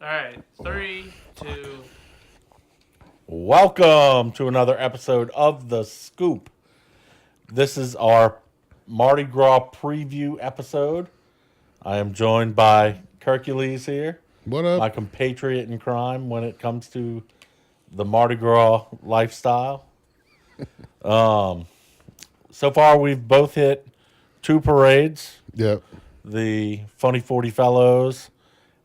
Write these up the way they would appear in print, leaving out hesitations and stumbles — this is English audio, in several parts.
All right, 3, 2. Welcome to another episode of The Scoop. This is our Mardi Gras preview episode. I am joined by Hercules here, What up? my compatriot in crime when it comes to the Mardi Gras lifestyle. So far, we've both hit 2 parades, Yep. the Funny 40 Fellows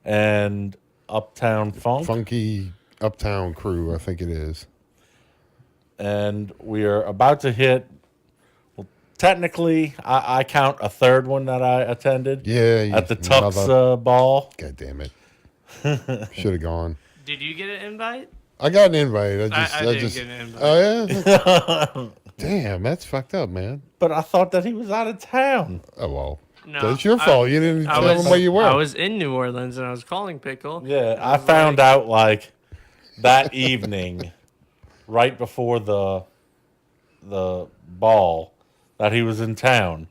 and Uptown Funk. Funky Uptown Crew, I think it is. And we are about to hit. Well, technically, I count a third one that I attended. Yeah. At the Tux ball. God damn it. Should have gone. Did you get an invite? I got an invite. I didn't get an invite. Oh, yeah? Damn, that's fucked up, man. But I thought that he was out of town. Oh, well. No, That's your fault. You didn't tell them where you were. I was in New Orleans and I was calling Pickle. Yeah, I found out like that evening, right before the ball, that he was in town.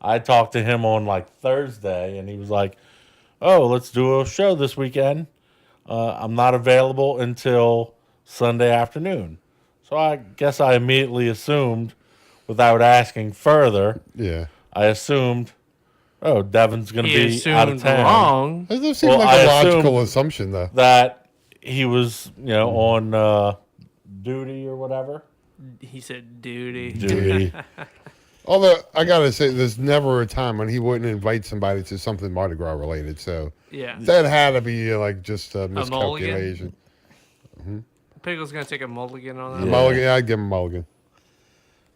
I talked to him on like Thursday, and he was like, "Oh, let's do a show this weekend. I'm not available until Sunday afternoon." So I guess I immediately assumed, without asking further, Yeah. I assumed, oh, Devin's going to He be out of assumed town. wrong. That doesn't seem Well, like I a logical assumed assumption, though. That he was, on duty or whatever. He said duty. Duty. Although, I got to say, there's never a time when he wouldn't invite somebody to something Mardi Gras related. So Yeah. that had to be like just a mulligan? miscalculation. Pickle's going to take a mulligan on that. Yeah. Mulligan, I'd give him mulligan.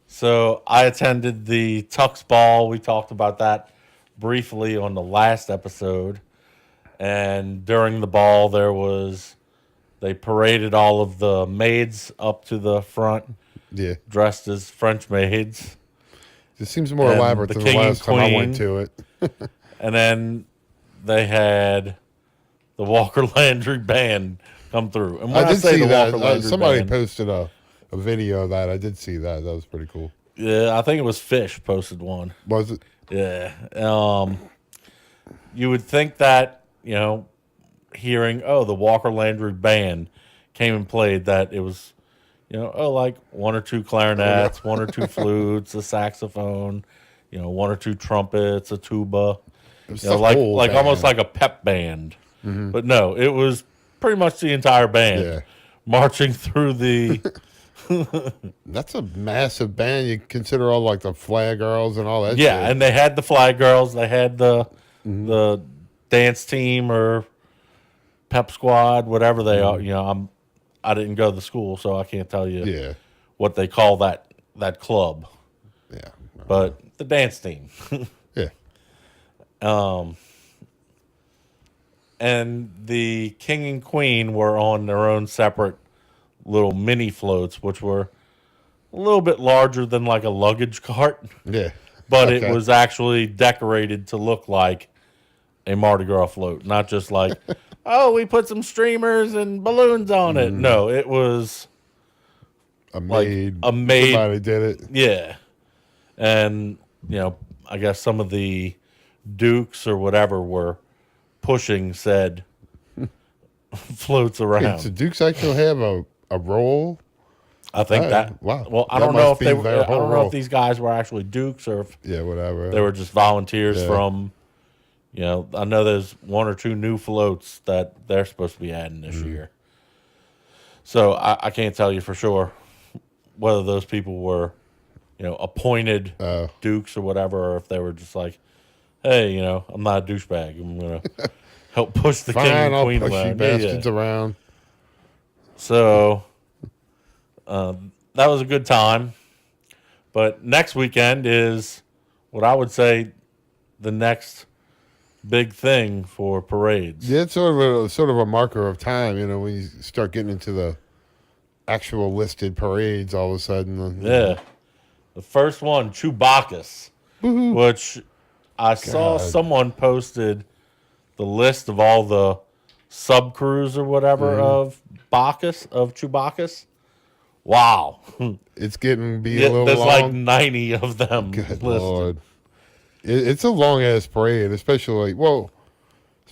So I attended the Tux Ball. We talked about that briefly on the last episode. And during the ball, they paraded all of the maids up to the front, Yeah. dressed as French maids. It seems more And elaborate the than king the and last time I queen. went to it. And then they had the Walker Landry band come through. And when I did say see the that. Walker Landry Somebody band, posted a video of that. I did see that. That was pretty cool. yeah, I think it was Fish posted one. Was it? Yeah. You would think that, hearing, the Walker Landry band came and played, that it was, like 1 or 2 clarinets, 1 or 2 flutes, a saxophone, 1 or 2 trumpets, a tuba, It was like the whole band. almost like a pep band. But no, it was pretty much the entire band Yeah. marching through the. That's a massive band. You consider all like the flag girls and all that. Yeah, shit. and they had the flag girls. They had the dance team or pep squad, whatever they are. I didn't go to the school, so I can't tell you Yeah. what they call that club. Yeah. But the dance team, Yeah. and the king and queen were on their own separate little mini floats, which were a little bit larger than like a luggage cart. Yeah. But Okay. it was actually decorated to look like a Mardi Gras float, not just like, oh, we put some streamers and balloons on it. No, it was, a like, maid. a maid- Somebody did it. yeah. And, I guess some of the dukes or whatever were pushing said floats around. So Dukes actually have a role. I think that, wow. well, I That don't know must if they be were, their I don't whole know role. if these guys were actually dukes or if Yeah. Whatever. they were just volunteers Yeah. from, I know there's 1 or 2 new floats that they're supposed to be adding this year. So I can't tell you for sure whether those people were, appointed dukes or whatever, or if they were just like, hey, I'm not a douchebag. I'm going to help push the king Fine. and I'll queen push you around. Yeah, yeah. bastards around. So that was a good time. But next weekend is what I would say the next big thing for parades. Yeah, it's sort of a marker of time. When you start getting into the actual listed parades, all of a sudden. Yeah. The first one, Chewbacca's, which I saw God. someone posted the list of all the sub crews or whatever of Chewbacca's. Wow. It's getting be Yeah, a little there's long. like 90 of them Good listed. Lord. It's a long ass parade, especially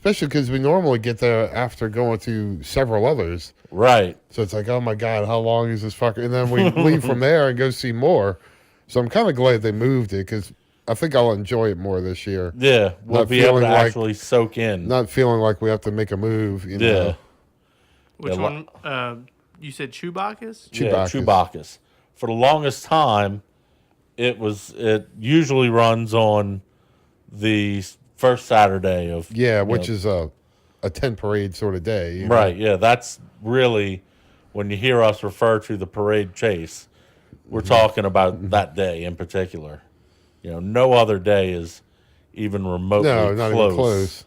Especially because we normally get there after going to several others. Right. So it's like, oh my God, how long is this fucker? And then we leave from there and go see more. So I'm kind of glad they moved it because I think I'll enjoy it more this year. Yeah, we'll Not be able to feeling like- actually soak in. Not feeling like we have to make a move. You yeah. know? Which Yeah, one? You said Chewbacca's? Yeah, Chewbacca's. Chewbacca's. For the longest time, it usually runs on the first Saturday of Yeah, which is a 10 parade sort of day. You know? right. Yeah, that's really when you hear us refer to the parade chase, we're talking about that day in particular. No other day is even remotely No, not close, even close.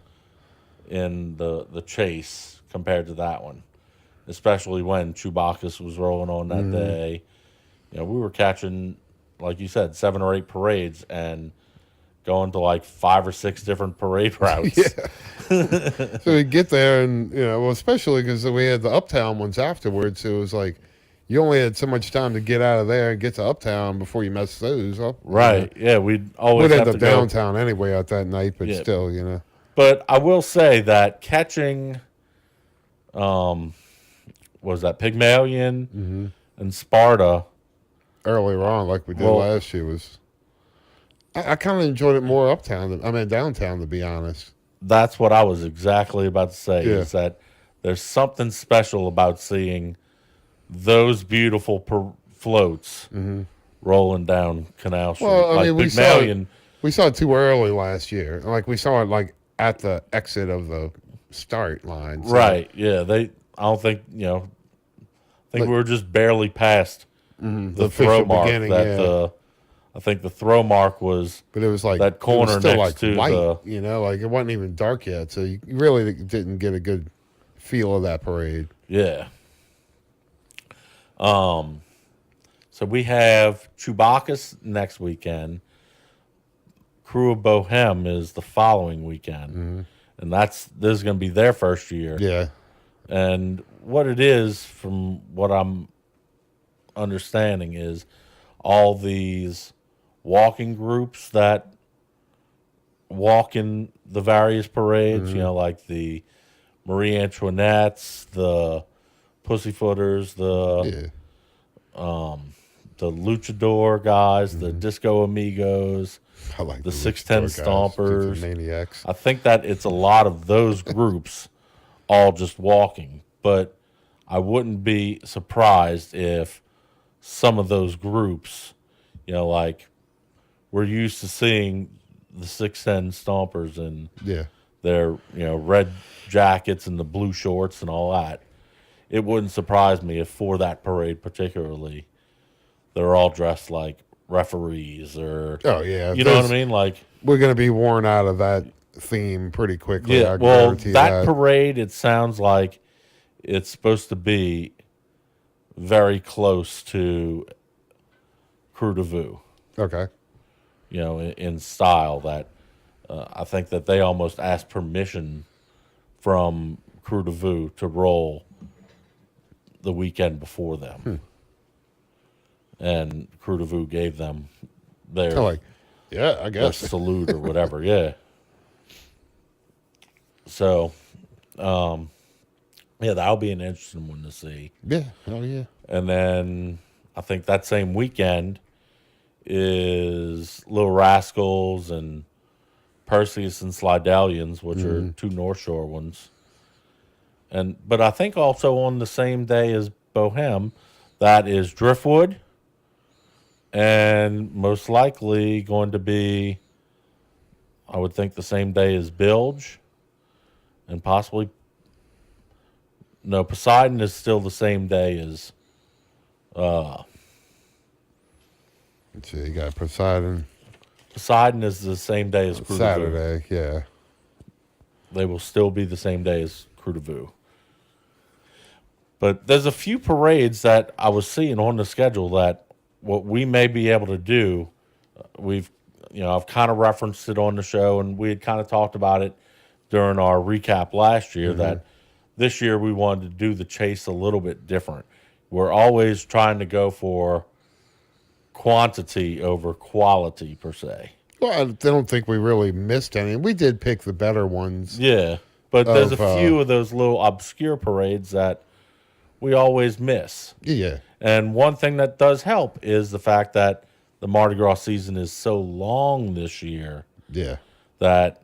in the chase compared to that one. Especially when Chewbacca's was rolling on that day. We were catching, like you said, 7 or 8 parades and going to like 5 or 6 different parade routes. So we get there and, well, especially because we had the Uptown ones afterwards. So it was like you only had so much time to get out of there and get to Uptown before you mess those up. Right. Yeah, we'd always We'd have end to up go. downtown anyway at that night, but Yeah. still. But I will say that catching, was that Pygmalion and Sparta? Earlier on, like we did Well- last year, was I kind of enjoyed it more uptown than downtown, to be honest. That's what I was exactly about to say. Yeah. Is that there's something special about seeing those beautiful floats rolling down Canal Street. Well, I like mean, Pygmalion. we saw it too early last year. Like we saw it like at the exit of the start line. So- Right. Yeah. I don't think, I think we were just barely past the throw official mark. beginning, I think the throw mark was But it was like that corner it was still next like to light, like it wasn't even dark yet, so you really didn't get a good feel of that parade. yeah. So we have Chewbacca's next weekend. Crew of Bohem is the following weekend, and this is going to be their first year. Yeah, And what it is, from what I'm understanding, is all these walking groups that walk in the various parades, like the Marie Antoinettes, the Pussyfooters, the Luchador guys, the Disco Amigos, I like the luchador 610 guys, Stompers. these are maniacs. I think that it's a lot of those groups all just walking, but I wouldn't be surprised if some of those groups, like we're used to seeing the 610 Stompers and Yeah, their, red jackets and the blue shorts and all that. It wouldn't surprise me if for that parade particularly, they're all dressed like referees or, oh yeah, you know what I mean? Like, we're gonna be worn out of that theme pretty quickly. yeah, I well, guarantee that parade, it sounds like it's supposed to be very close to Crew de Vue, Okay, in style. That I think that they almost asked permission from Crew de Vue to roll the weekend before them. And Crew de Vue gave them their kind of like, yeah, I the guess. salute or whatever. Yeah. So, that'll be an interesting one to see. Yeah, oh yeah. And then I think that same weekend is Little Rascals and Perseus and Slidalians, which are 2 North Shore ones. But I think also on the same day as Bohem, that is Driftwood, and most likely going to be, I would think, the same day as Bilge, and possibly, no, Poseidon is still the same day as, Let's see, you got Poseidon Poseidon is the same day as Crew de Vue. Saturday. Yeah, They will still be the same day as Crew de Vue. But there's a few parades that I was seeing on the schedule that what we may be able to do, I've kind of referenced it on the show, and we had kind of talked about it during our recap last year, that this year we wanted to do the chase a little bit different. We're always trying to go for quantity over quality, per se. well, I don't think we really missed any. We did pick the better ones. Yeah, But there's a of, few of those little obscure parades that we always miss. Yeah. And one thing that does help is the fact that the Mardi Gras season is so long this year Yeah. that,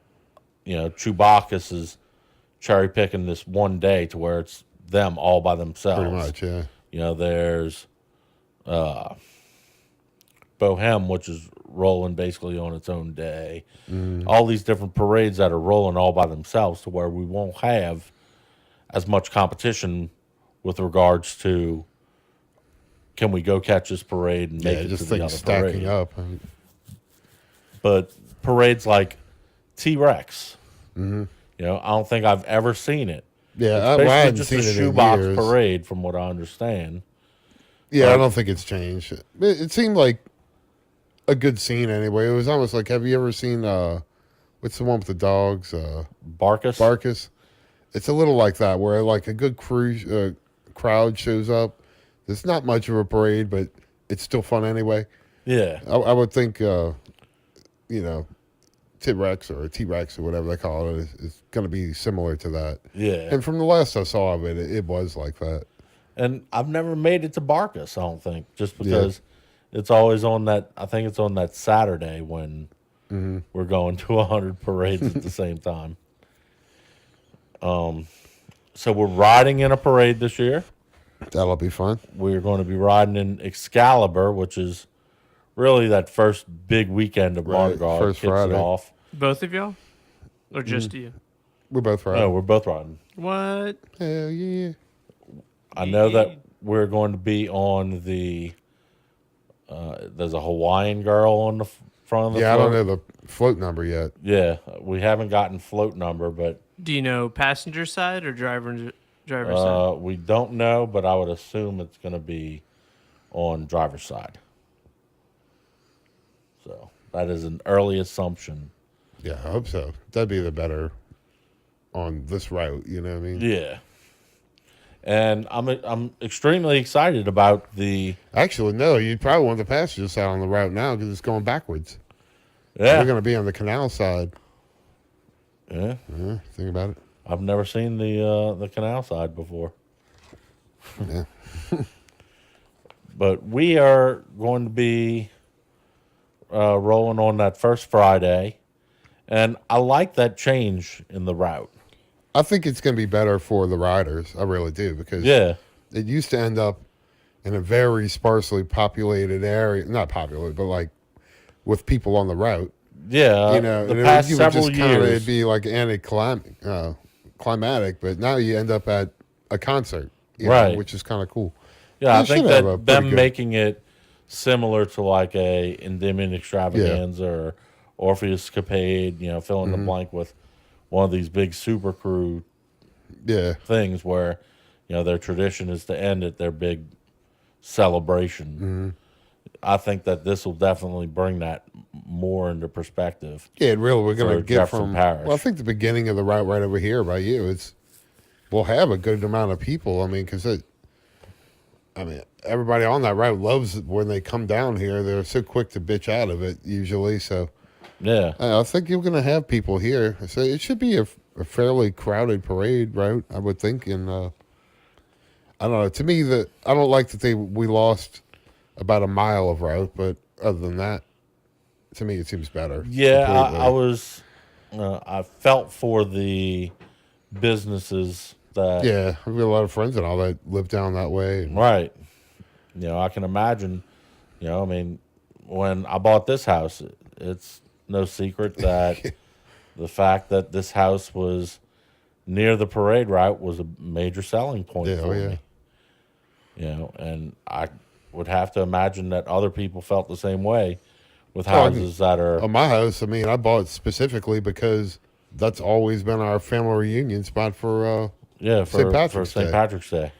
Chewbacca's is cherry picking this one day to where it's them all by themselves. Pretty much, yeah. There's Bohem, which is rolling basically on its own day. All these different parades that are rolling all by themselves to where we won't have as much competition with regards to can we go catch this parade and make it just to the things other stacking parade. up. But parades like T-Rex, I don't think I've ever seen it. Yeah, It's I basically hadn't just seen a it in shoebox years. parade, from what I understand. Yeah, Like- I don't think it's changed. It seemed like a good scene anyway. It was almost like, have you ever seen what's the one with the dogs? Barkus? Barkus. It's a little like that, where like a good crowd shows up. There's not much of a parade, but it's still fun anyway. Yeah. I would think, T-Rex or T-Rex or whatever they call it is going to be similar to that. Yeah. And from the last I saw of it, it was like that. And I've never made it to Barkus, I don't think, just because it's always on that. I think it's on that Saturday when we're going to 100 parades at the same time. So we're riding in a parade this year. That'll be fun. We're going to be riding in Excalibur, which is really that first big weekend of Mardi Right, Gras. first Kicks it Friday. off. Both of y'all? Or just you? We're both right. No, we're both riding. What? Hell yeah. I know that we're going to be on the. There's a Hawaiian girl on the front of the Yeah, I float. don't know the float number yet. Yeah, we haven't gotten float number, but Do you know passenger side or driver side? we don't know. But I would assume it's going to be on driver's side. So that is an early assumption. Yeah, I hope so. That'd be the better on this route. You know what I mean? Yeah, and I'm extremely excited about the. Actually, no. You'd probably want the passengers out on the route now because it's going backwards. Yeah, We're going to be on the canal side. yeah. Yeah, think about it. I've never seen the canal side before. Yeah. But we are going to be rolling on that first Friday, and I like that change in the route. I think it's going to be better for the riders. I really do, because Yeah, it used to end up in a very sparsely populated area. Not populated, but like with people on the route. yeah. The The past you would several just kinda, years, it'd be like climatic, but now you end up at a concert, Right. which is kind of cool. yeah. I They think should have a that pretty them good- making it similar to like a Endymion Extravaganza or Orpheus Capade, fill in the blank with one of these big super crew Yeah, things where, their tradition is to end at their big celebration. I think that this will definitely bring that more into perspective. yeah. Really, we're going For to get Jefferson from. Parish. Well, I think the beginning of the route right over here by you, we'll have a good amount of people. I mean, because everybody on that route loves it when they come down here. They're so quick to bitch out of it usually. So Yeah. I think you're going to have people here. So it should be a fairly crowded parade route, I would think. And I don't know. To me, I don't like that we lost about a mile of route, but other than that, to me, it seems better. Yeah, completely. I was. I felt for the businesses that. Yeah, I've got a lot of friends and all that live down that way. And Right. I can imagine. When I bought this house, it's no secret that the fact that this house was near the parade route was a major selling point Yeah, for oh, yeah. me. And I would have to imagine that other people felt the same way with Oh, I houses that are. my house, I bought it specifically because that's always been our family reunion spot for. Yeah, St. for Patrick's St. Day. Patrick's Day.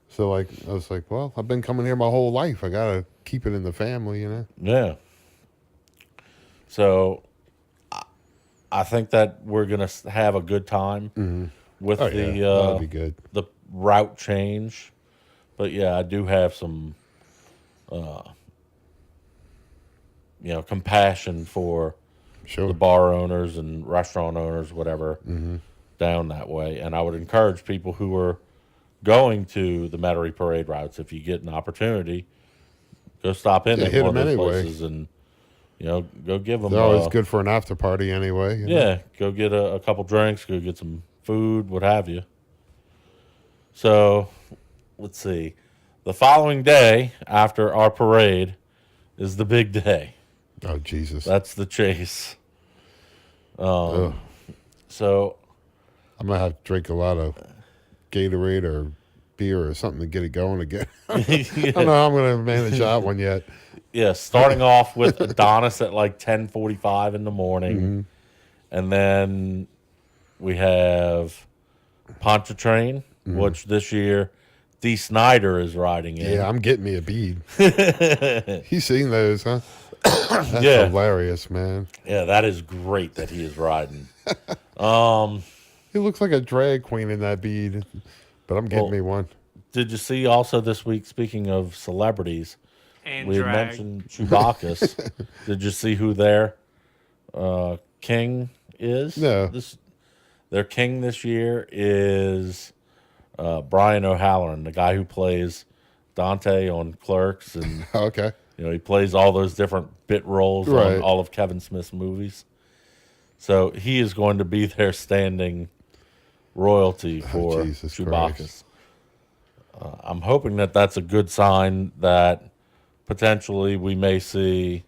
So I was like, well, I've been coming here my whole life. I gotta keep it in the family, Yeah. So I think that we're going to have a good time with Oh, yeah, that'd be good. the route change. But yeah, I do have some compassion for Sure. the bar owners and restaurant owners, whatever, down that way. And I would encourage people who are going to the Metairie Parade routes, if you get an opportunity, go stop in at hit one of them those anyway. places and, go give them. They're always good for an after party anyway. Yeah, go get a couple drinks, go get some food, what have you. So, let's see. The following day after our parade is the big day. Oh, Jesus. That's the chase. Ugh. So, I'm going to have to drink a lot of Gatorade or beer or something to get it going again. I don't know how I'm going to manage that one yet. yeah, starting off with Adonis at like 10:45 in the morning. Mm-hmm. And then we have Pontchartrain, which this year Dee Snider is riding in. Yeah, I'm getting me a bead. You seen those, huh? That's hilarious, man. Yeah, that is great that he is riding. He looks like a drag queen in that bead, but I'm getting me one. Did you see also this week, speaking of celebrities, And we drag. mentioned Chewbacca's. Did you see who their king is? No. Their king this year is Brian O'Halloran, the guy who plays Dante on Clerks, and Okay. he plays all those different bit roles Right. on all of Kevin Smith's movies. So he is going to be their standing royalty for Jesus Chewbacca's. Christ. I'm hoping that that's a good sign that potentially we may see,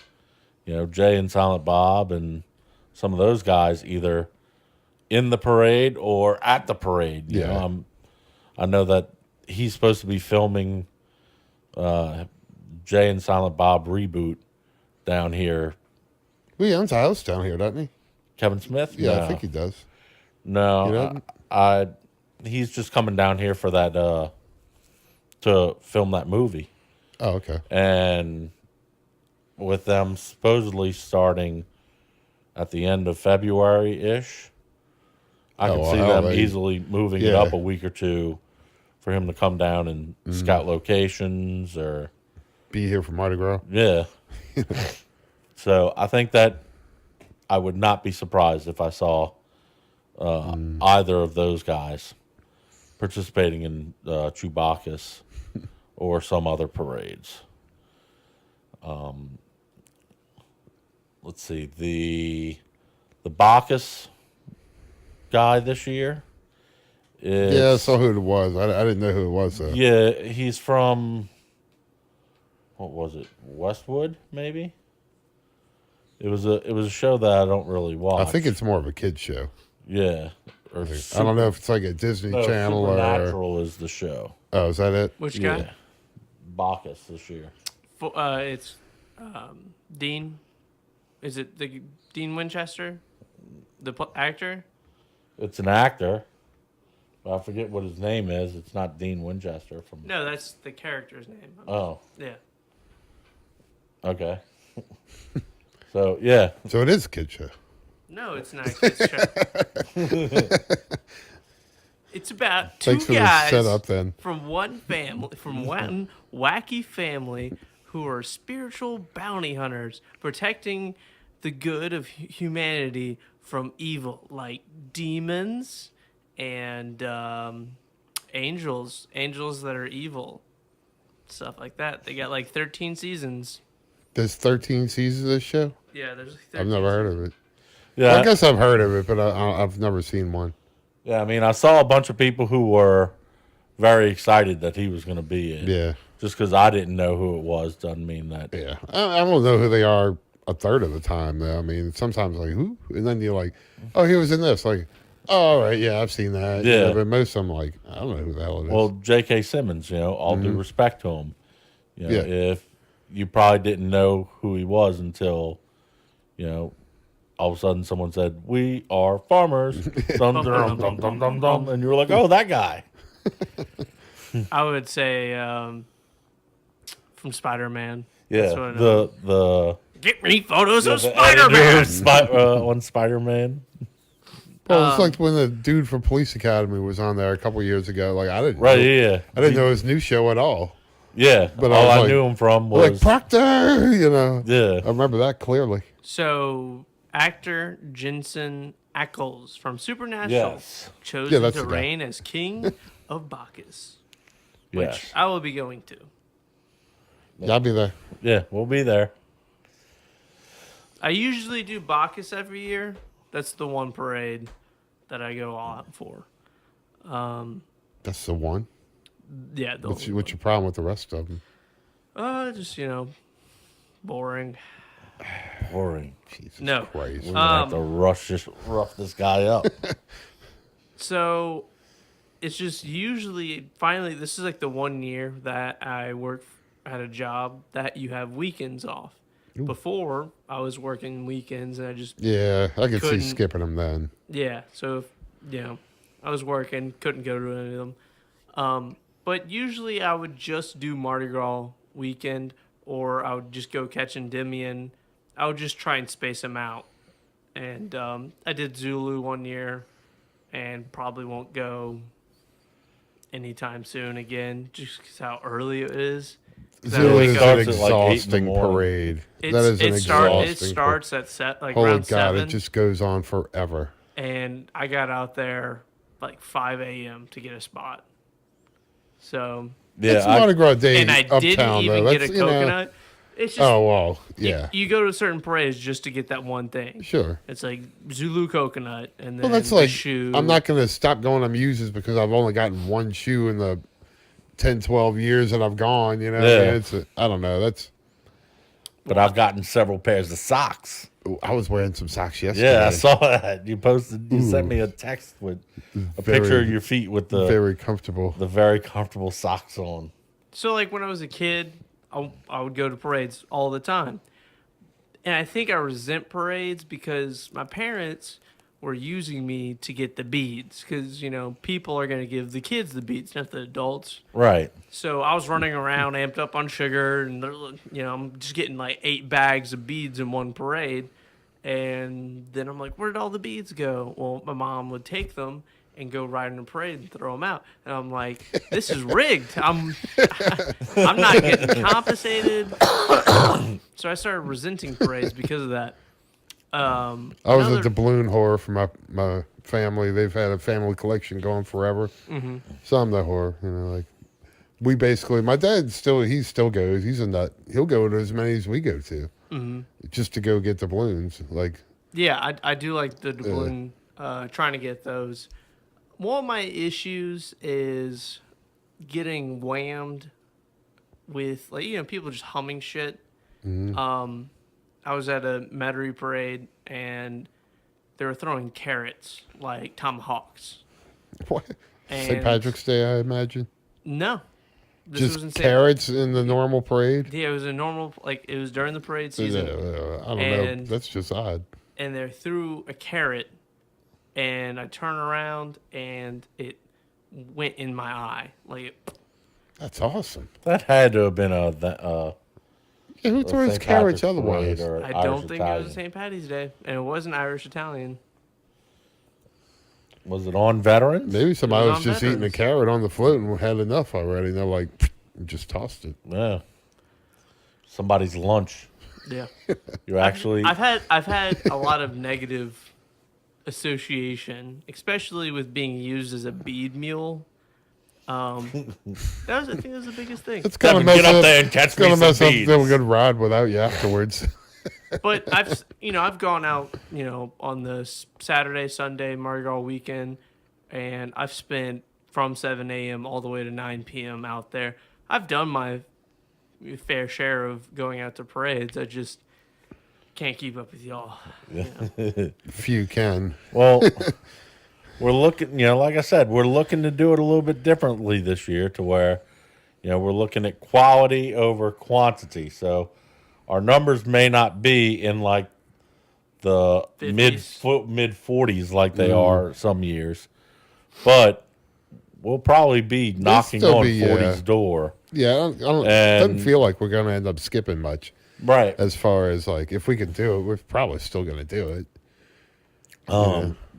Jay and Silent Bob and some of those guys either in the parade or at the parade. Yeah. I know that he's supposed to be filming Jay and Silent Bob reboot down here. Well, he owns a house down here, doesn't he? Kevin Smith? Yeah, No. I think he does. No, You know? he's just coming down here for that to film that movie. Oh, okay. And with them supposedly starting at the end of February-ish, I can see them easily moving it up a week or two for him to come down and scout locations or... Be here for Mardi Gras. Yeah. So I think that I would not be surprised if I saw either of those guys participating in Chewbacca's or some other parades. Let's see. The Bacchus guy this year is... Yeah, I saw who it was. I didn't know who it was, though. Yeah, he's from... What was it? Westwood, maybe? It was a show that I don't really watch. I think it's more of a kid's show. Yeah. Or I don't know if it's like a Disney Channel Supernatural is the show. Oh, is that it? Which guy? Yeah. Bacchus this year. It's Dean. Is it the Dean Winchester, the actor? It's an actor. But I forget what his name is. It's not Dean Winchester from... No, that's the character's name. Oh, Yeah. okay. So, yeah. So it is a kid's show. No, it's not a kid's show. It's about two Thanks for the guys setup, then. from one family, from one wacky family who are spiritual bounty hunters protecting the good of humanity from evil, like demons and angels that are evil, stuff like that. They got like 13 seasons. There's 13 seasons of this show? Yeah, there's like 13 I've never heard of it. Yeah. Well, I guess I've heard of it, but I've never seen one. Yeah, I mean, I saw a bunch of people who were very excited that he was going to be in. Yeah. Just because I didn't know who it was doesn't mean that. Yeah. I don't know who they are a third of the time, though. I mean, sometimes like, who? And then you're like, oh, he was in this. Like, oh, all right, yeah, I've seen that. Yeah. But most of them, like, I don't know who the hell it is. Well, J.K. Simmons, all due respect to him. Yeah. If you probably didn't know who he was until, all of a sudden someone said, "We are farmers," dum, dum, dum, dum, dum, dum, and you were like, "Oh, that guy." I would say from Spider-Man. Yeah, That's what I know. the Get me photos of the Spider-Man. editor on Spider-Man. Well, it's like when the dude from Police Academy was on there a couple years ago. Like, I didn't Right? know, Yeah, I didn't know his new show at all. yeah. But all I was I like- knew him from Like, was Proctor, yeah. I remember that clearly. So actor Jensen Ackles from Supernatural, Yes. chosen that's to the guy. reign as king of Bacchus, which Yes. I will be going to. Yeah, I'll be there. Yeah, we'll be there. I usually do Bacchus every year. That's the one parade that I go all out for. That's the one. Yeah, the What's only your problem with the rest of them? just boring. Boring. Jesus No. Christ. We're gonna have to rough this guy up. So it's just usually finally this is like the one year that I work at a job that you have weekends off. Before I was working weekends and I just Yeah, I could see Couldn't- skipping them then. yeah. So if, I was working, couldn't go to any of them. But usually I would just do Mardi Gras weekend, or I would just go catch Endymion. I would just try and space them out. And I did Zulu one year, and probably won't go anytime soon again, just because how early it is. 'Cause I Zulu wake is up- an Starts at, like, 8 in the exhausting morning. parade. It's, That is an it exhausting. starts at Holy around God, 7, it just goes on forever. and I got out there like 5 a.m. to get a spot. So, It's Yeah, Mardi Gras Day and I uptown, didn't even though. get a That's, you know, coconut. It's just oh, well, yeah. you go to certain parades just to get that one thing. Sure. It's like Zulu coconut, and then Well, that's the like, shoe. I'm not going to stop going to Muses because I've only gotten one shoe in the 10, 12 years that I've gone, you know? Yeah. I don't know. but I've gotten several pairs of socks. I was wearing some socks yesterday. Yeah, I saw that. You sent me a text with a picture of your feet with the Very comfortable. very comfortable socks on. So, like when I was a kid, I would go to parades all the time, and I think I resent parades because my parents were using me to get the beads, because people are going to give the kids the beads, not the adults. Right. So I was running around amped up on sugar, and I'm just getting like 8 bags of beads in one parade. And then I'm like, where did all the beads go? Well, my mom would take them and go ride in a parade and throw them out. And I'm like, this is rigged. I'm not getting compensated. So I started resenting parades because of that. I was a doubloon whore for my family. They've had a family collection going forever. Mm-hmm. So I'm the whore, like we basically. My dad he still goes. He's a nut. He'll go to as many as we go to, just to go get doubloons. Like Yeah, I do like the doubloon. Trying to get those. One of my issues is getting whammed with people just humming shit. I was at a Metairie parade, and they were throwing carrots like tomahawks. what? And St. Patrick's Day, I imagine. No. This was Just in carrots in the normal parade. Yeah, it was a normal, it was during the parade season. I don't know. And- That's just odd. And they threw a carrot, and I turned around, and it went in my eye. That's awesome. That had to have been Yeah, who throws St. carrots Patrick's otherwise? parade or I Irish don't think it Italian. was St. Patty's Day, and it wasn't Irish Italian. Was it on veterans? Maybe somebody It was was on just eating a veterans. carrot on the float and had enough already. And they're like, just tossed it. Yeah. Somebody's lunch. Yeah. You actually. I've had a lot of negative association, especially with being used as a bead mule. I think that was the biggest thing. It's gonna Devin, mess get up up. there and catch It's gonna me some mess up beads. the good ride without you afterwards. But I've gone out, on the Saturday, Sunday, Mardi Gras weekend, and I've spent from 7 a.m. all the way to 9 p.m. out there. I've done my fair share of going out to parades. I just can't keep up with y'all. Few can. Well, we're looking, like I said, we're looking to do it a little bit differently this year to where, we're looking at quality over quantity. So our numbers may not be in like the 50s. mid 40s like they are some years, but we'll probably be knocking still on be, 40's door. Yeah, it doesn't And- feel like we're gonna end up skipping much. Right. As far as like, if we can do it, we're probably still gonna do it.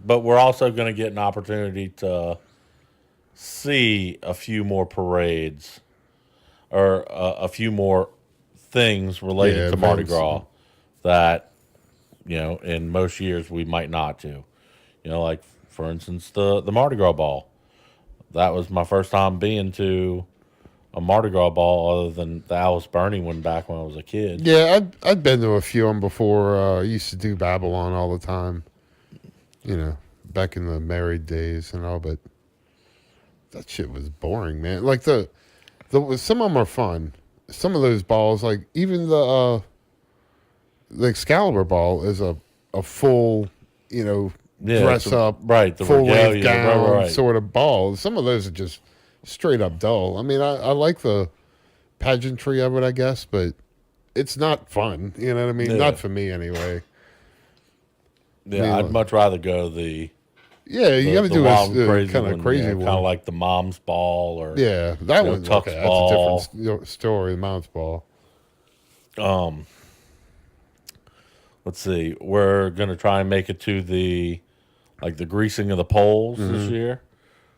But we're also going to get an opportunity to see a few more parades or a few more things related Yeah, to Mardi events. Gras that, in most years we might not do. Like for instance, the Mardi Gras ball. That was my first time being to a Mardi Gras ball, other than the Alice Burney one back when I was a kid. Yeah, I'd been to a few of them before. I used to do Babylon all the time. Back in the married days and all, but that shit was boring, man. Like the some of them are fun. Some of those balls, like even the Excalibur ball, is a full, dress up, right, the full length regalia, gown right. sort of ball. Some of those are just straight up dull. I mean, I like the pageantry of it, I guess, but it's not fun. You know what I mean? Yeah. Not for me anyway. Yeah, I'd much rather go the you got to do wild and a crazy kind of one, crazy kind one. of like the mom's ball, or That one. Tuck's Okay, ball. that's a different story. Mom's ball. Let's see. We're gonna try and make it to the greasing of the poles this year,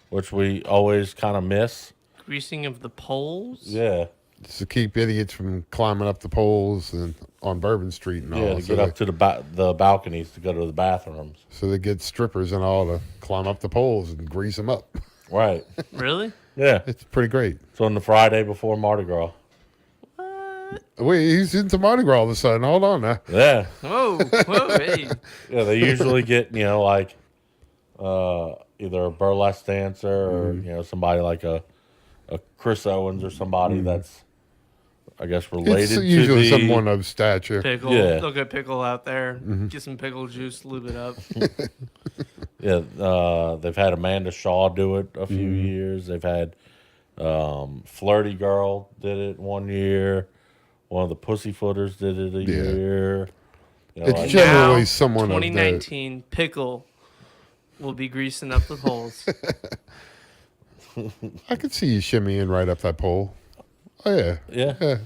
which we always kind of miss. Greasing of the poles? Yeah, Just to keep idiots from climbing up the poles and on Bourbon Street and all. yeah, to get up to the balconies to go to the bathrooms. So they get strippers and all to climb up the poles and grease them up. Right. Really? Yeah. It's pretty great. So on the Friday before Mardi Gras. Wait, he's into Mardi Gras all of a sudden. Hold on now. Yeah. Whoa, hey. Yeah, they usually get, either a burlesque dancer or, somebody like a Chris Owens or somebody that's, I guess, related It's to usually someone of stature. Pickle. Yeah. They'll get Pickle out there. Get some pickle juice, lube it up. Yeah, they've had Amanda Shaw do it a few years. They've had Flirty Girl did it one year. One of the Pussyfooters did it a year. It's generally Now, someone of 2019, Pickle will be greasing up the poles. I could see you shimmying right up that pole. Oh, yeah. Yeah.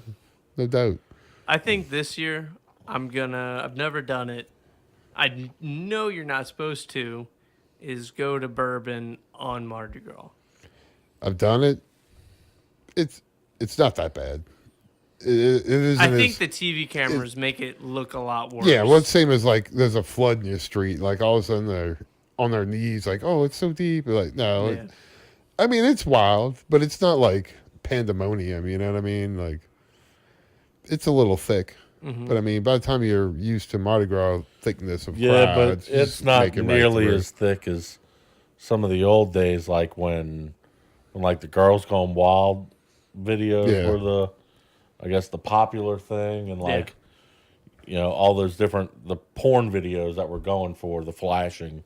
No doubt. I think this year I've never done it. I know you're not supposed to, is go to Bourbon on Mardi Gras. I've done it. It's not that bad. It isn't. I think the TV cameras make it look a lot worse. Yeah, well, it's same as like there's a flood in your street. Like all of a sudden they're on their knees, like, oh, it's so deep. Like, no, Yeah. I mean it's wild, but it's not like pandemonium. You know what I mean? Like, it's a little thick. But I mean, by the time you're used to Mardi Gras thickness of Yeah, crowd, but it's not nearly as thick as some of the old days, like when like the Girls Gone Wild videos were the popular thing, and all those the porn videos that were going for the flashing.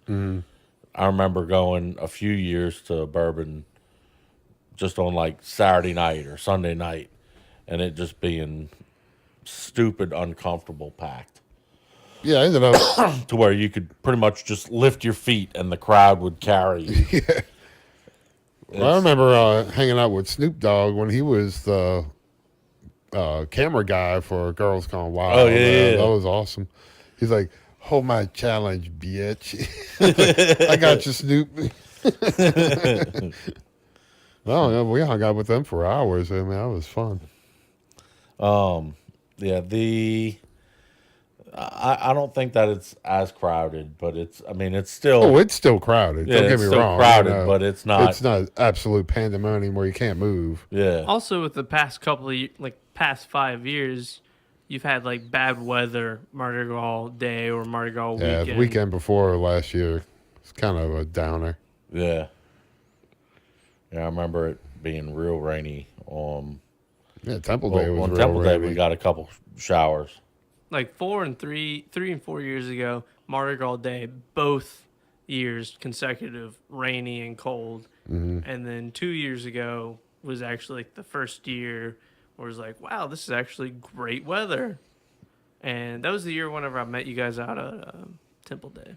I remember going a few years to Bourbon just on like Saturday night or Sunday night, and it just being stupid, uncomfortable packed. Yeah, I ended up to where you could pretty much just lift your feet and the crowd would carry you. Well, I remember hanging out with Snoop Dogg when he was the camera guy for Girls Gone Wild. Oh, yeah. That was awesome. He's like, hold my challenge, bitch. I got you, Snoop. No, yeah, we hung out with them for hours. I mean, that was fun. Yeah, I don't think that it's as crowded, but it's still. Oh, it's still crowded. Yeah, Don't get it's me still wrong. crowded, but it's not. It's not absolute pandemonium where you can't move. Yeah. Also, with the past couple of past 5 years, you've had like bad weather Mardi Gras day or Mardi Gras Yeah, weekend. the weekend before last year, it's kind of a downer. Yeah. Yeah, I remember it being real rainy. Yeah, Temple Day was on real Temple Day, rainy. we got a couple showers. Like 3 and 4 years ago, Mardi Gras day, both years consecutive, rainy and cold. Mm-hmm. And then 2 years ago was actually like the first year where it was like, wow, this is actually great weather. And that was the year whenever I met you guys out at Temple Day.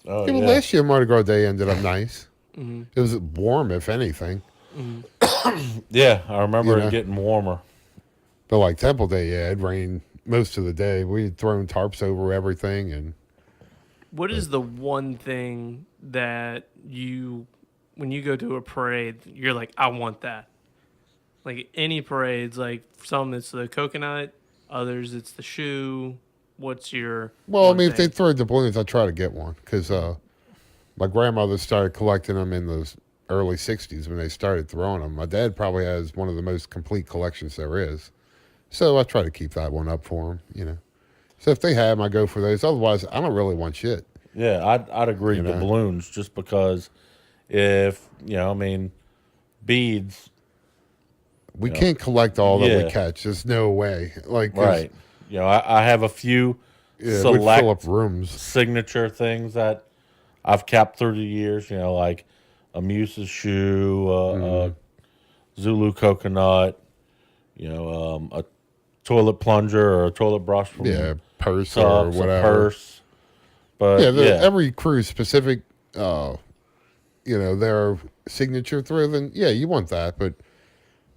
Oh, Yeah, well, yeah. last year Mardi Gras Day ended up nice. It was warm, if anything. Yeah, I remember Yeah. it getting warmer. But like Temple Day, yeah, it rained most of the day. We had thrown tarps over everything, and What is the one thing that when you go to a parade, you're like, I want that? Like any parades, like some it's the coconut, others it's the shoe. What's your well, I one mean, if they thing? throw doubloons, I try to get one because My grandmother started collecting them in the early 60s when they started throwing them. My dad probably has one of the most complete collections there is. So I try to keep that one up for him, you know. So if they have them, I go for those. Otherwise, I don't really want shit. Yeah, I'd agree. You know? Doubloons, just because if, I mean, beads. We can't collect all that Yeah. we catch. There's no way. Like, 'cause, Right. I have a few Yeah, we'd fill up select rooms. signature things that I've kept through the years, like a Muse's shoe, a Zulu coconut, a toilet plunger or a toilet brush from Yeah, purse or Tux, a whatever. purse. But every crew specific, their signature throw. Then you want that. But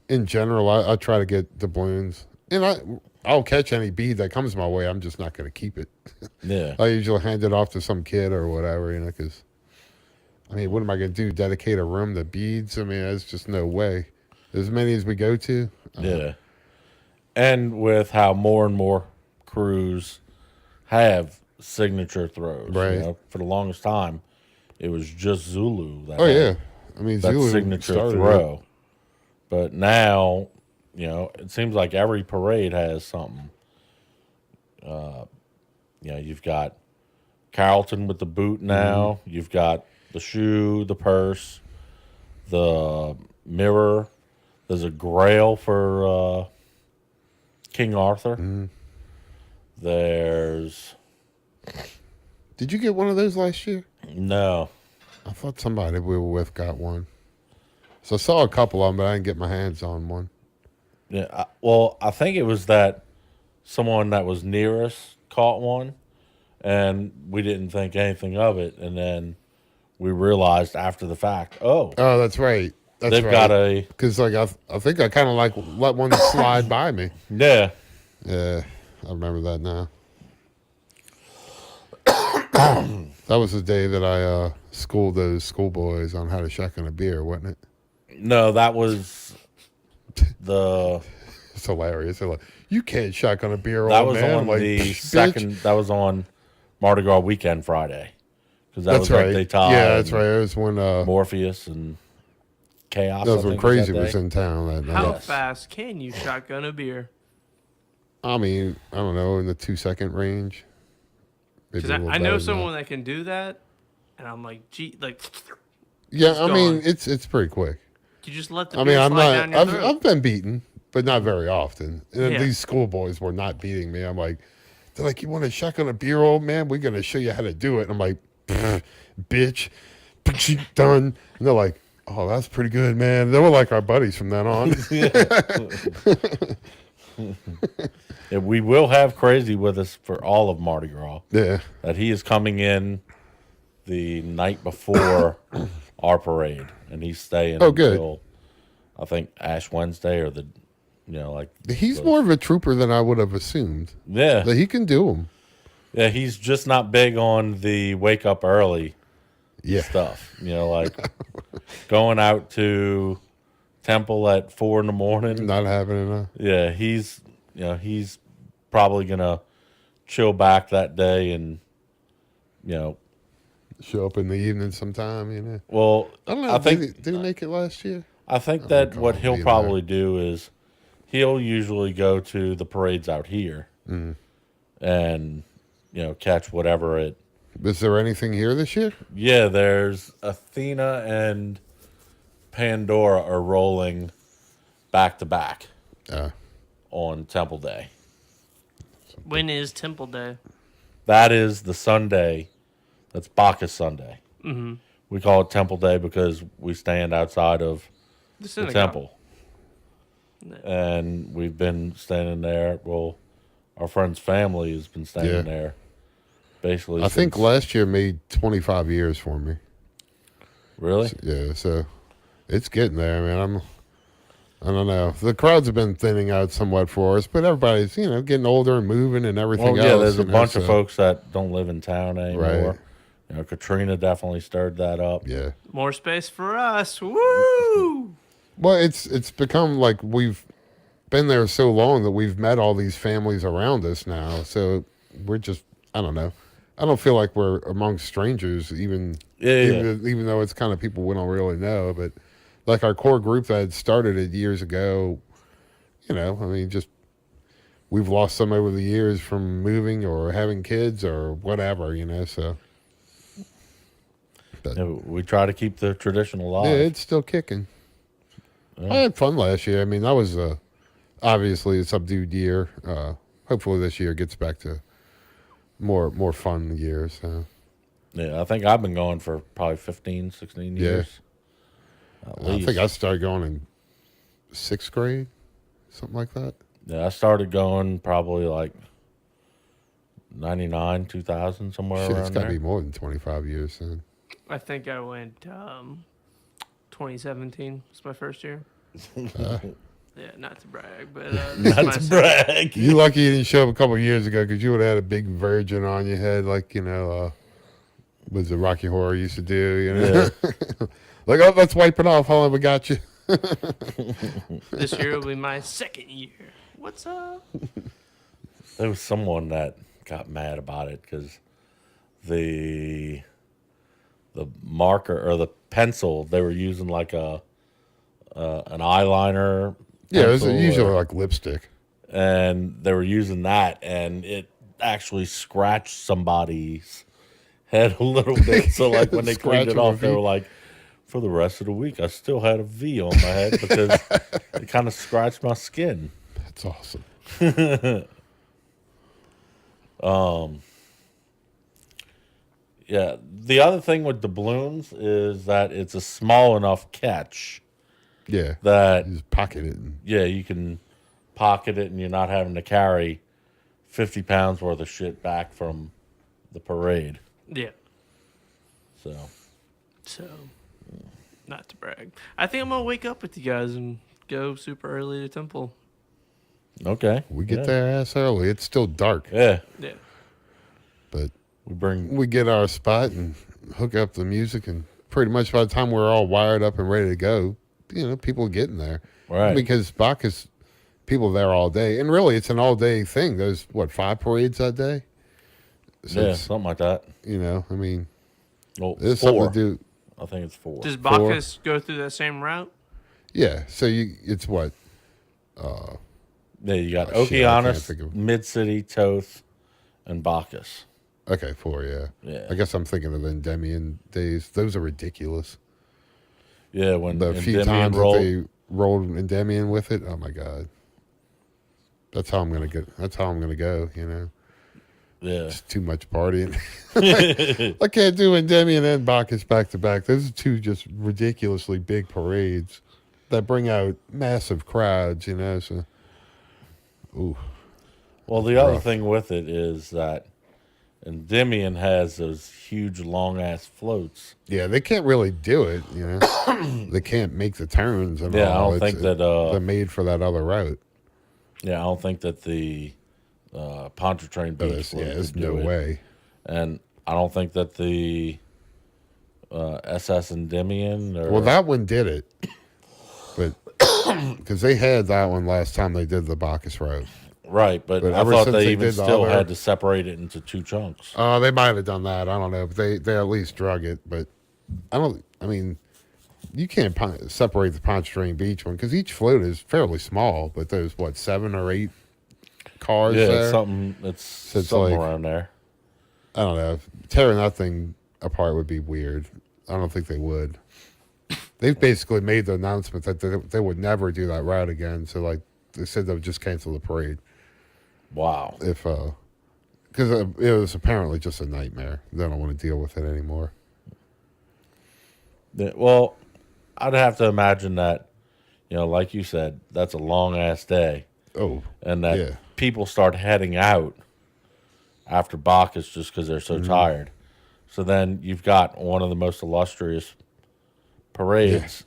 in general, I try to get doubloons, and I'll catch any bead that comes my way. I'm just not going to keep it. yeah. I usually hand it off to some kid or whatever, because, I mean, what am I going to do? Dedicate a room to beads? I mean, there's just no way. As many as we go to. Yeah. And with how more and more crews have signature throws. Right. For the longest time, it was just Zulu that Oh, had yeah. I mean, that Zulu signature started throw. it. But now, it seems like every parade has something. You've got Carlton with the boot now. Mm-hmm. You've got the shoe, the purse, the mirror. There's a grail for King Arthur. Mm-hmm. There's Did you get one of those last year? no. I thought somebody we were with got one. So I saw a couple of them, but I didn't get my hands on one. Yeah, I think it was that someone that was near us caught one, and we didn't think anything of it, and then we realized after the fact, Oh, that's right. That's they've right. got a Because I think I kind of let one slide by me. yeah. Yeah, I remember that now. That was the day that I schooled those schoolboys on how to shotgun a beer, wasn't it? No, that was the It's hilarious. They're like, you can't shotgun a beer, that old was man. on I'm like, the bitch. second. That was on Mardi Gras weekend Friday, because that That's was right. like they tied. Yeah, that's right. It was when Morpheus and Chaos. that was I when think, Crazy that was day. in town that night. How Yes. fast can you shotgun a beer? I mean, I don't know, in the 2-second range. Maybe Because a little I better know than someone that. that can do that, and I'm like, gee, like, Yeah, it's I mean, gone. it's pretty quick. you just let the I beer mean, I'm slide down not. your throat. I've been beaten, but not very often. And Yeah. these schoolboys were not beating me. I'm like, they're like, you want to shotgun a beer, old man? We're gonna show you how to do it. And I'm like, bitch, done. And they're like, oh, that's pretty good, man. They were like our buddies from then on. Yeah, we will have Crazy with us for all of Mardi Gras. Yeah. That he is coming in the night before our parade, and he's staying Oh, good. until I think Ash Wednesday or He's those- more of a trooper than I would have assumed. yeah, That he can do them. yeah. He's just not big on the wake up early Yeah. stuff. Like going out to Temple at 4 a.m. Not having enough. Yeah, he's probably gonna chill back that day, and Show up in the evening sometime, you know. well, I don't know. I think did he make it last year? I think I that recall what he'll being probably do is he'll usually go to the parades out here and catch whatever it. Was there anything here this year? Yeah, there's Athena and Pandora are rolling back to back on Temple Day. When is Temple Day? That is the Sunday. That's Bacchus Sunday. Mm-hmm. We call it Temple Day because we stand outside of The the synagogue. temple. No. And we've been standing there. Well, our friend's family has been standing Yeah. there. Basically, I think since- last year made 25 years for me. Really? Yeah, so it's getting there, man. I don't know. The crowds have been thinning out somewhat for us, but everybody's, getting older and moving and everything Well, yeah. else. There's a you know, bunch of so- folks that don't live in town anymore. Right. Katrina definitely stirred that up. Yeah. More space for us. Woo! Well, it's become like we've been there so long that we've met all these families around us now. So we're just, I don't know. I don't feel like we're among strangers even even though it's kind of people we don't really know. But like our core group that had started it years ago, I mean, just we've lost some over the years from moving or having kids or whatever, so. But, Yeah, we try to keep the tradition alive. yeah, it's still kicking. Yeah. I had fun last year. I mean, that was obviously a subdued year. Hopefully this year gets back to more fun years. Yeah, I think I've been going for probably 15, 16 years. At I least. think I started going in 6th grade, something like that. Yeah, I started going probably like 99, 2000, somewhere Shit, around it's got to there. be more than 25 years then. I think I went 2017 was my first year. Yeah, not to brag, but Not my to second- brag. You lucky you didn't show up a couple of years ago because you would have had a big virgin on your head like, was the Rocky Horror used to do, Yeah. Like, oh, let's wipe it off. Hold on, we got you. This year will be my second year. What's up? There was someone that got mad about it because the marker or the pencil they were using like an eyeliner. Yeah, it was pencil usually or- like lipstick. and they were using that, and it actually scratched somebody's head a little bit. So like when they cleaned it Scratch off, of a they V. were like, for the rest of the week, I still had a V on my head because it kind of scratched my skin. That's awesome. Yeah. The other thing with doubloons is that it's a small enough catch Yeah. that, You just pocket it. And, yeah, you can pocket it and you're not having to carry 50 pounds worth of shit back from the parade. Yeah. So, Not to brag. I think I'm gonna wake up with you guys and go super early to temple. okay. we get yeah. their ass early. It's still dark, Yeah. Yeah. but We bring, we get our spot and hook up the music, and pretty much by the time we're all wired up and ready to go, people are getting there. right. Because Bacchus, people there all day, and really it's an all day thing. There's 5 parades that day. So Yeah, it's, something like that. I mean, Well, there's 4. something to do. I think it's 4. Does Bacchus go through that same route? Yeah, so it's what? Yeah, you got Oh, shit, I can't Okeanos, think of- Mid-City, Toth, and Bacchus. Okay, 4, yeah. Yeah. I guess I'm thinking of the Endymion days. Those are ridiculous. Yeah, when The few Endymion times rolled, that they rolled Endymion with it, oh my god. That's how I'm gonna go. yeah, It's too much partying. I can't do Endymion and Bacchus back to back. Those are two just ridiculously big parades that bring out massive crowds. So, ooh, well, the other rough. thing with it is that Endymion has those huge, long-ass floats. yeah, they can't really do it. They can't make the turns and Yeah, I all. don't think that, they're made for that other route. Yeah, I don't think that the Pontchartrain Beach float There's could no do it. way. And I don't think that the SS Endymion or Well, that one did it, but because they had that one last time they did the Bacchus route. right, but But I ever thought since they they even did the still other- had to separate it into 2 chunks. They might have done that. I don't know, but they at least drug it. But I mean, you can't separate the Pontchartrain Beach one because each float is fairly small. But there's 7 or 8 cars Yeah, there. it's something. It's it's something like- around there. I don't know. Tearing that thing apart would be weird. I don't think they would. They've basically made the announcement that they would never do that route again. So like they said they would just cancel the parade Wow. if because it was apparently just a nightmare. They don't want to deal with it anymore. Yeah, well, I'd have to imagine that, like you said, that's a long ass day, Oh, and that yeah. people start heading out after Bacchus just because they're so Mm-hmm. tired. So then you've got one of the most illustrious parades.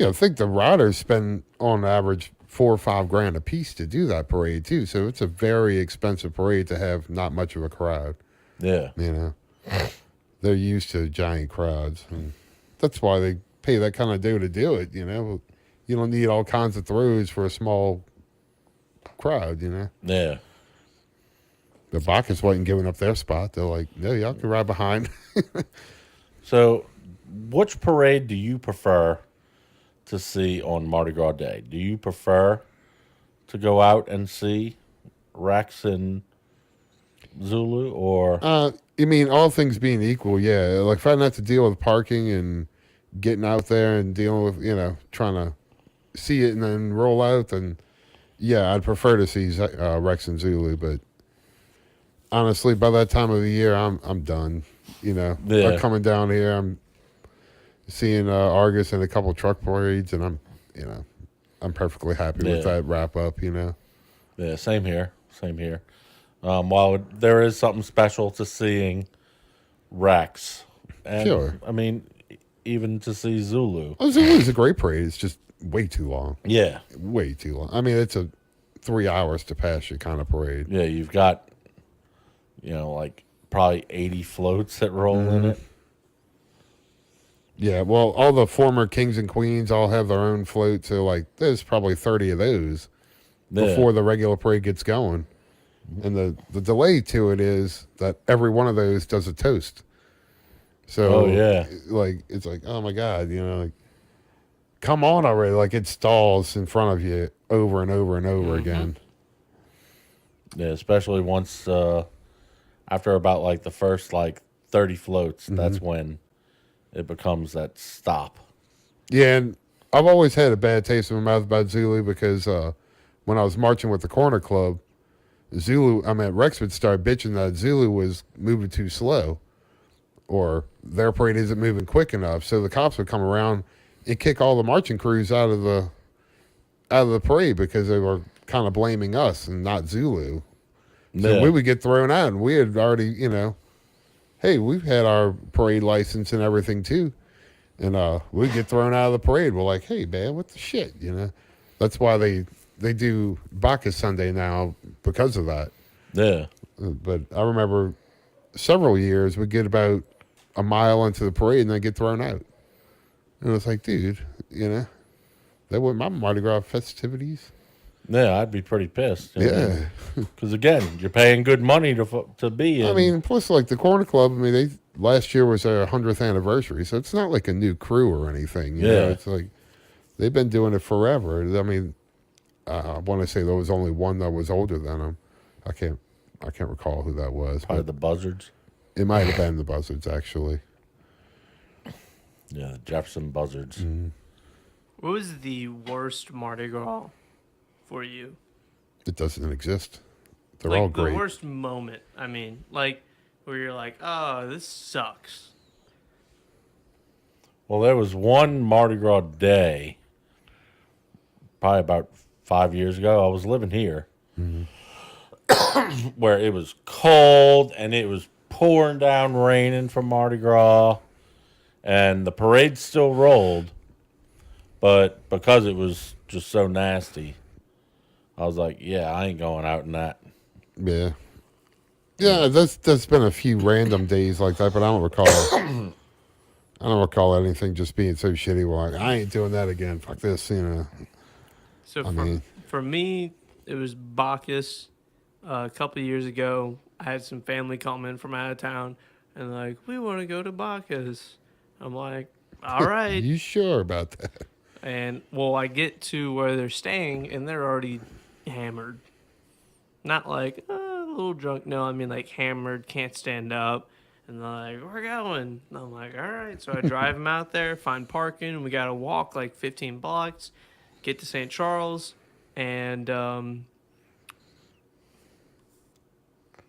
I think the riders spend on average $4 or $5 grand a piece to do that parade too. So it's a very expensive parade to have not much of a crowd. Yeah. They're used to giant crowds, and that's why they pay that kind of dough to do it. You don't need all kinds of throws for a small crowd. Yeah. The Bacchus wasn't giving up their spot. They're like, no, y'all can ride behind. So, which parade do you prefer to see on Mardi Gras Day? Do you prefer to go out and see Rex and Zulu, or You mean all things being equal? Yeah. Like if I didn't have to deal with parking and getting out there and dealing with trying to see it and then roll out, then yeah, I'd prefer to see Rex and Zulu. But honestly, by that time of the year, I'm done. Yeah. I'm coming down here. I'm seeing Argus and a couple truck parades, and I'm perfectly happy with Yeah. that wrap up. yeah, same here, same here. While there is something special to seeing Rex, and Sure. I mean, even to see Zulu. Oh, Zulu's a great parade. It's just way too long. Yeah, Way too long. I mean, it's a 3 hours to pass you kind of parade. yeah, you've got, like probably 80 floats that roll in it. Yeah, well, all the former kings and queens all have their own float, so like there's probably 30 of those Yeah. before the regular parade gets going. And the delay to it is that every one of those does a toast. So Oh, yeah. like it's like, oh my God, like come on already. Like it stalls in front of you over and over and over again. Yeah, especially once after about like the first like 30 floats, that's when it becomes that stop. Yeah, and I've always had a bad taste in my mouth about Zulu because when I was marching with the Corner Club, Rex would start bitching that Zulu was moving too slow or their parade isn't moving quick enough. So the cops would come around and kick all the marching crews out of the parade because they were kind of blaming us and not Zulu. So Yeah. we would get thrown out, and we had already, hey, we've had our parade license and everything too. And we'd get thrown out of the parade. We're like, hey, man, what the shit, That's why they do Bacchus Sunday now because of that. Yeah. But I remember several years we'd get about a mile into the parade and then get thrown out. And it's like, dude, that wasn't my Mardi Gras festivities. Yeah, I'd be pretty pissed. Yeah. Because again, you're paying good money to be in. I mean, plus like the Corner Club, last year was their 100th anniversary, so it's not like a new crew or anything. You know? It's like they've been doing it forever. I mean, I want to say there was only one that was older than them. I can't recall who that was. Probably But the Buzzards. it might have been the Buzzards, actually. Yeah, the Jefferson Buzzards. What was the worst Mardi Gras for you? It doesn't exist. They're Like all great. the worst moment. I mean, like where you're like, oh, this sucks. Well, there was one Mardi Gras day, probably about 5 years ago. I was living here, where it was cold and it was pouring down raining from Mardi Gras, and the parade still rolled, but because it was just so nasty, I was like, yeah, I ain't going out in that. Yeah. Yeah, there's been a few random days like that, but I don't recall. I don't recall anything just being so shitty. We're like, I ain't doing that again. Fuck this, So I mean- for me, it was Bacchus. A couple of years ago, I had some family come in from out of town, and like, we want to go to Bacchus. I'm like, all right. You sure about that? And well, I get to where they're staying, and they're already hammered. Not like a little drunk. No, I mean like hammered, can't stand up. And they're like, we're going. And I'm like, all right. So I drive them out there, find parking, and we got to walk like 15 blocks, get to St. Charles, and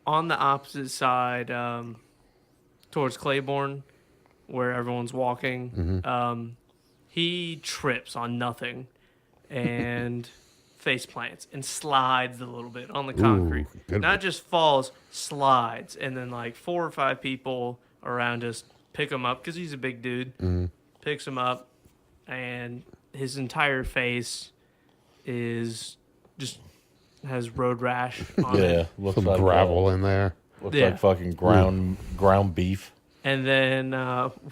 on the opposite side, towards Claiborne, where everyone's walking, he trips on nothing and face plants and slides a little bit on the concrete. good Not one. just falls, slides. And then like 4 or 5 people around us pick him up because he's a big dude. Picks him up, and his entire face is just has road rash on Yeah, it. looks Some like gravel in there. looks Yeah. like fucking ground beef. And then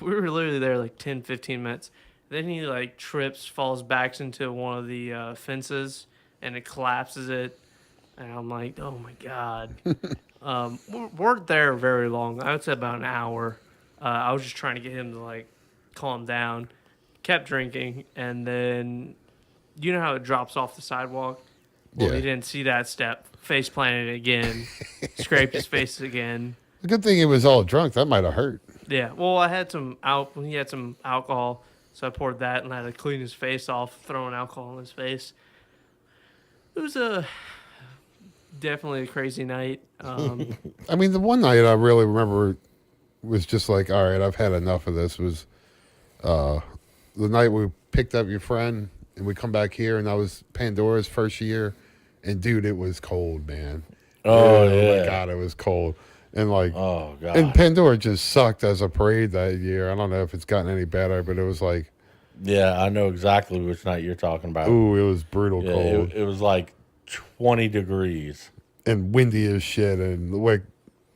we were literally there like 10, 15 minutes. Then he like trips, falls back into one of the fences, and it collapses it. And I'm like, oh my God. We weren't there very long. I would say about an hour. I was just trying to get him to like calm down. Kept drinking, and then you know how it drops off the sidewalk. Well, Yeah. he didn't see that step. Face planted again. Scraped his face again. The good thing he was all drunk. That might have hurt. Yeah. Well, I had some He had some alcohol, so I poured that and I had to clean his face off, throwing alcohol in his face. It was definitely a crazy night. I mean, the one night I really remember was just like, all right, I've had enough of this. Was the night we picked up your friend and we come back here, and that was Pandora's first year, and dude, it was cold, man. Oh, my yeah. God, it was cold, and like, Oh, God. and Pandora just sucked as a parade that year. I don't know if it's gotten any better, but it was like, Yeah, I know exactly which night you're talking about. ooh, it was brutal Yeah, cold it was like 20 degrees. and windy as shit, and like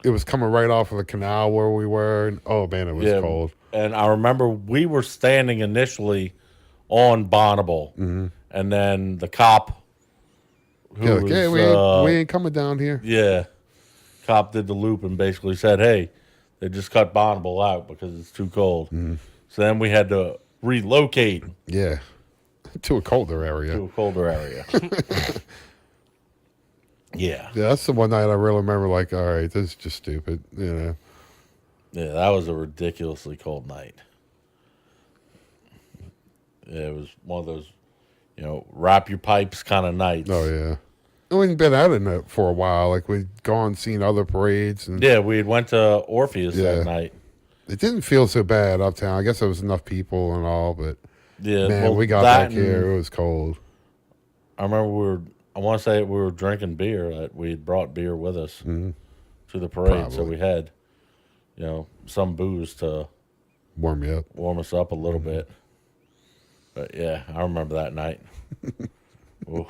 it was coming right off of the canal where we were, and oh man, it was Yeah, cold. and I remember we were standing initially on Bonneville, and then the cop who Yeah, like, was, hey, we ain't coming down here. yeah, cop did the loop and basically said, hey, they just cut Bonneville out because it's too cold. So then we had to relocate Yeah, to a colder area. to a colder area. Yeah. Yeah, that's the one night I really remember. Like, all right, this is just stupid. You know. Yeah, that was a ridiculously cold night. Yeah, it was one of those, wrap your pipes kind of nights. Oh yeah. And we'd been out in it for a while. Like we'd gone seen other parades, and Yeah, we had went to Orpheus Yeah. that night. it didn't feel so bad uptown. I guess there was enough people and all, but Yeah, man, well, we got that back here. and It was cold. I remember I want to say we were drinking beer. That we had brought beer with us to the parade, so Probably. we had, some booze to Warm you up. warm us up a little bit. But yeah, I remember that night. Ooh.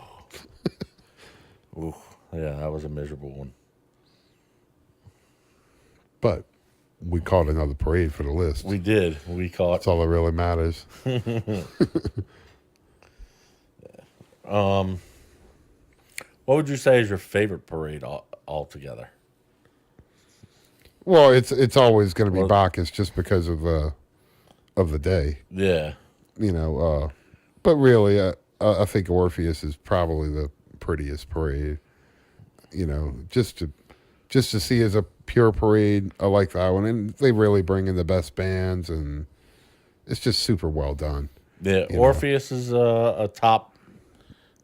Ooh. Yeah, that was a miserable one. But we caught another parade for the list. We did. We caught. That's all that really matters. What would you say is your favorite parade altogether? Well, it's always going to be Well- Bacchus just because of the day, Yeah. you know. But really, I think Orpheus is probably the prettiest parade. You know, just to see as a pure parade, I like that one, and they really bring in the best bands, and it's just super well done. Yeah. You know. Orpheus is a top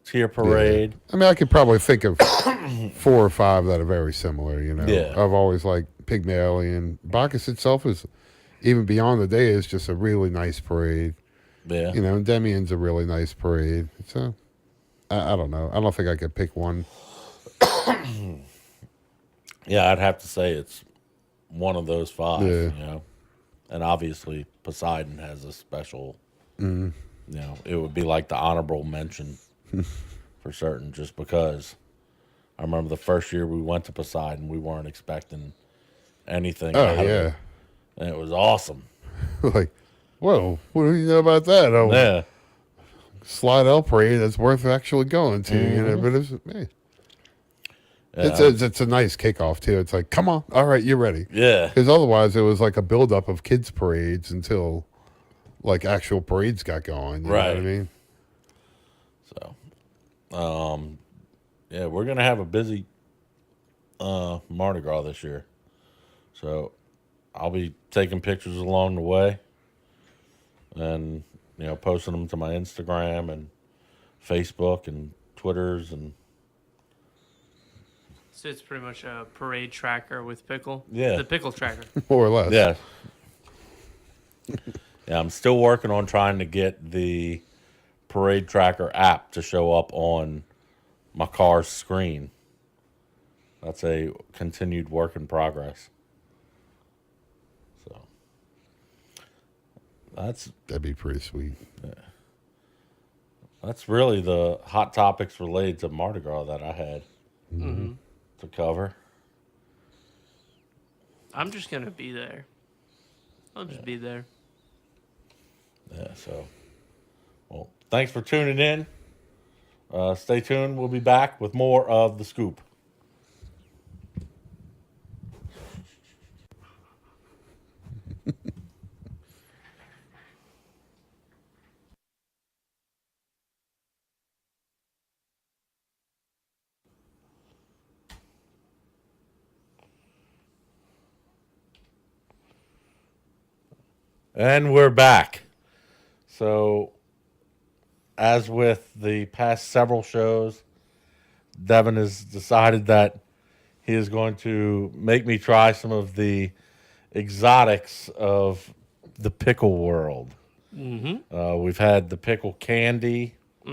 tier parade. I mean, I could probably think of 4 or 5 that are very similar. You know, Yeah. I've always liked Pygmalion. Bacchus itself is, even beyond the day, is just a really nice parade. Yeah. You know, and Demian's a really nice parade. So, I don't know. I don't think I could pick one. Yeah, I'd have to say it's one of those 5, Yeah. And obviously Poseidon has a special, it would be like the honorable mention for certain, just because I remember the first year we went to Poseidon, we weren't expecting anything. Oh, out of yeah. it, and it was awesome. Like, whoa, what do you know about that? Oh, Yeah. Slidell parade that's worth actually going to, you know, but man, it's a nice kickoff too. It's like, come on, all right, you're ready. Yeah. Because otherwise, it was like a buildup of kids' parades until like actual parades got going. You know what I Right. mean? So, yeah, we're gonna have a busy Mardi Gras this year. So, I'll be taking pictures along the way, and posting them to my Instagram and Facebook and Twitters and So it's pretty much a parade tracker with Pickle. Yeah. The Pickle tracker. More or less. yeah. Yeah, I'm still working on trying to get the Parade Tracker app to show up on my car's screen. That's a continued work in progress. So That'd be pretty sweet. that's really the hot topics related to Mardi Gras that I had to cover. I'm just gonna be there. I'll just be there. Yeah, so, well, thanks for tuning in. Stay tuned. We'll be back with more of The Scoop. And we're back. So, as with the past several shows, Devin has decided that he is going to make me try some of the exotics of the pickle world. We've had the pickle candy. I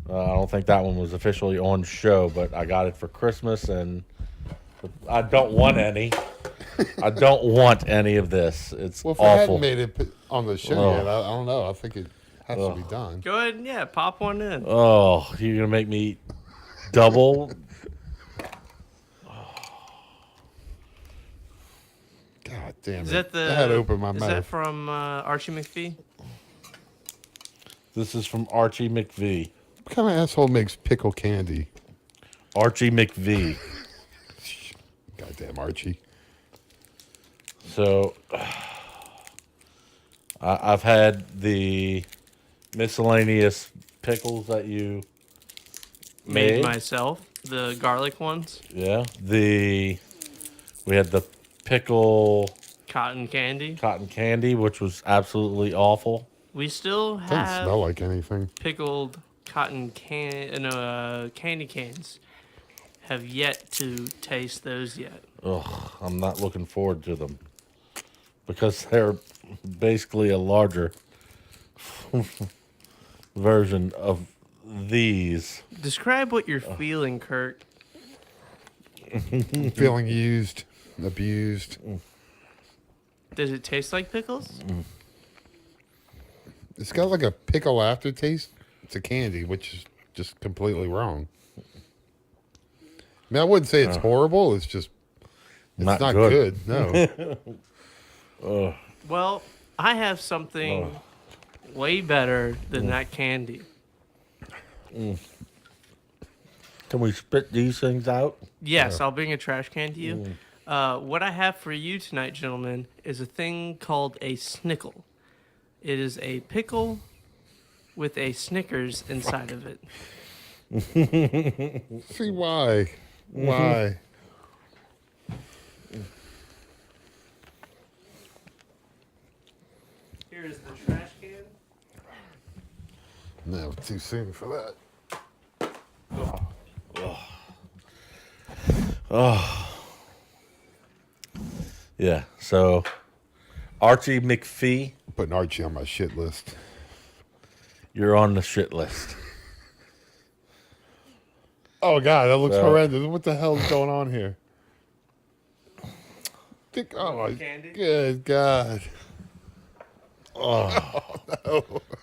don't think that one was officially on show, but I got it for Christmas, and I don't want any. I don't want any of this. It's Well, if I awful. hadn't made it on the show yet, I don't know. I think it has to be done. Go ahead and pop one in. Oh, you're gonna make me double? God damn it! Is that the? I had to open my is mouth. that from Archie McPhee? This is from Archie McVie. What kind of asshole makes pickle candy? Archie McVie. Goddamn Archie. So, I've had the miscellaneous pickles that you Made myself. The garlic ones. Yeah. We had the pickle Cotton candy. cotton candy, which was absolutely awful. We still Doesn't have smell like anything. pickled candy cans. Have yet to taste those yet. Ugh, I'm not looking forward to them because they're basically a larger version of these. Describe what you're feeling, Kirk. I'm feeling used, abused. Does it taste like pickles? It's got like a pickle aftertaste. It's a candy, which is just completely wrong. I mean, I wouldn't say it's horrible. It's just it's Not not good. good. No. Well, I have something way better than that candy. Can we spit these things out? Yes, I'll bring a trash can to you. What I have for you tonight, gentlemen, is a thing called a Snickle. It is a pickle with a Snickers inside of it. See why? Why? Here is the trash can. No, too soon for that. Yeah. So, Archie McPhee, Putting Archie on my shit list. you're on the shit list. Oh God, that looks So- horrendous. What the hell is going on here? Oh my Candy? good God.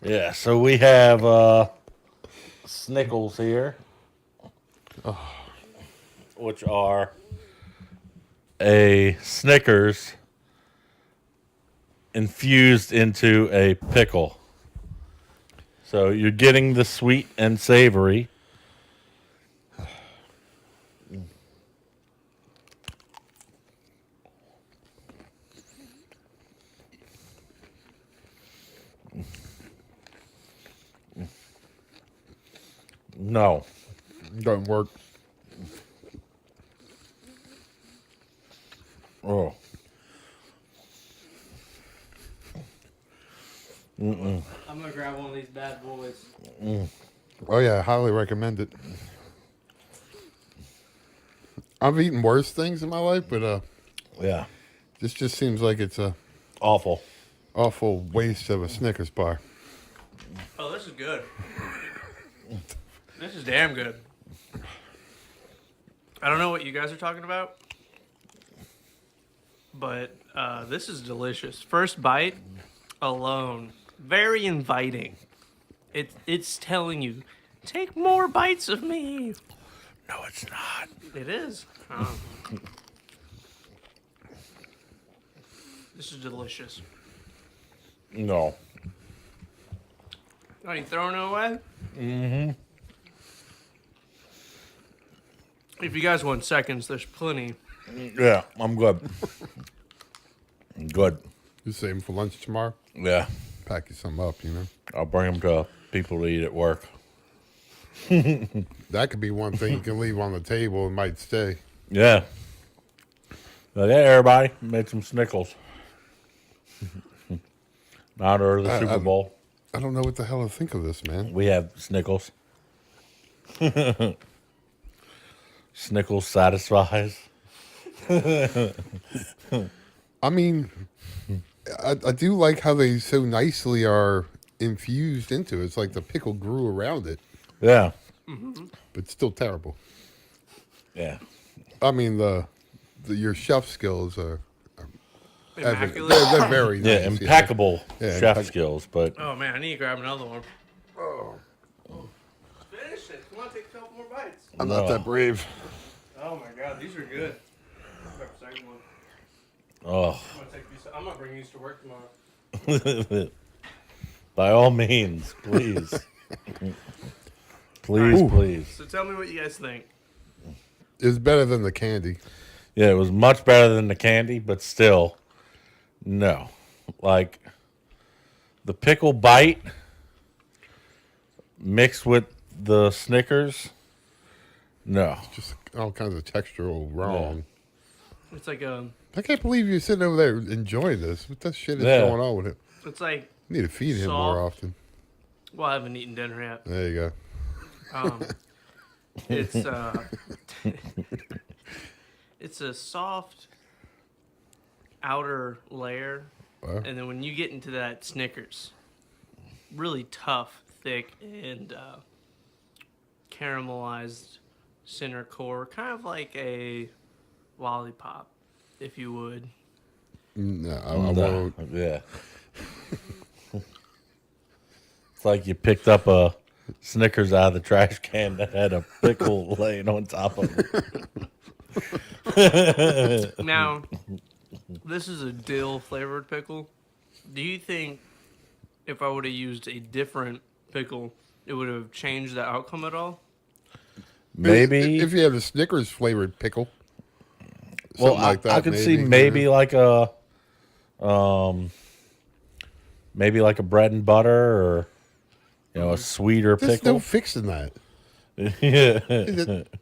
Yeah. So we have Snickles here, which are a Snickers infused into a pickle. So you're getting the sweet and savory. No. Doesn't work. Oh. I'm gonna grab one of these bad boys. Oh yeah, I highly recommend it. I've eaten worse things in my life, but Yeah. this just seems like it's a Awful. awful waste of a Snickers bar. Oh, this is good. This is damn good. I don't know what you guys are talking about, but this is delicious. First bite alone, very inviting. It's telling you, take more bites of me. No, it's not. It is. This is delicious. No. Are you throwing it away? Mm-hmm. If you guys want seconds, there's plenty. Yeah, I'm good. Good. You save them for lunch tomorrow. Yeah. Pack you some up, you know. I'll bring them to people to eat at work. That could be one thing you can leave on the table and might stay. Yeah. But yeah, everybody made some Snickles. Not or the Super Bowl. I don't know what the hell to think of this, man. We have Snickles. Snickles satisfies. I mean, I do like how they so nicely are infused into it. It's like the pickle grew around it, Yeah. but still terrible. Yeah. I mean, your chef skills are Immaculate. they're very nice. Yeah, impeccable Yeah, chef skills, but Oh man, I need to grab another one. Finish it. Come on, take a couple more bites. I'm not that brave. Oh my god, these are good. Grab a second one. oh, I'm gonna bring these to work tomorrow. by all means, please. Please, please. So tell me what you guys think. It's better than the candy. Yeah, it was much better than the candy, but still, no. Like, the pickle bite mixed with the Snickers, no. Just all kinds of textural wrong. It's like a. I can't believe you're sitting over there enjoying this. What the shit is Yeah. going on with him? It's like. You need to feed him more Soft. often. Well, I haven't eaten dinner yet. There you go. It's it's a soft outer layer, Wow. and then when you get into that Snickers, really tough, thick, and caramelized center core, kind of like a lollipop, if you would. No, I won't. Yeah. It's like you picked up a Snickers out of the trash can that had a pickle laying on top of it. Now, this is a dill flavored pickle. Do you think if I would have used a different pickle, it would have changed the outcome at all? Maybe. If you have a Snickers flavored pickle. Well, something like that, I could see maybe like a, maybe like a bread and butter, or a sweeter There's no pickle. fixing that. Yeah.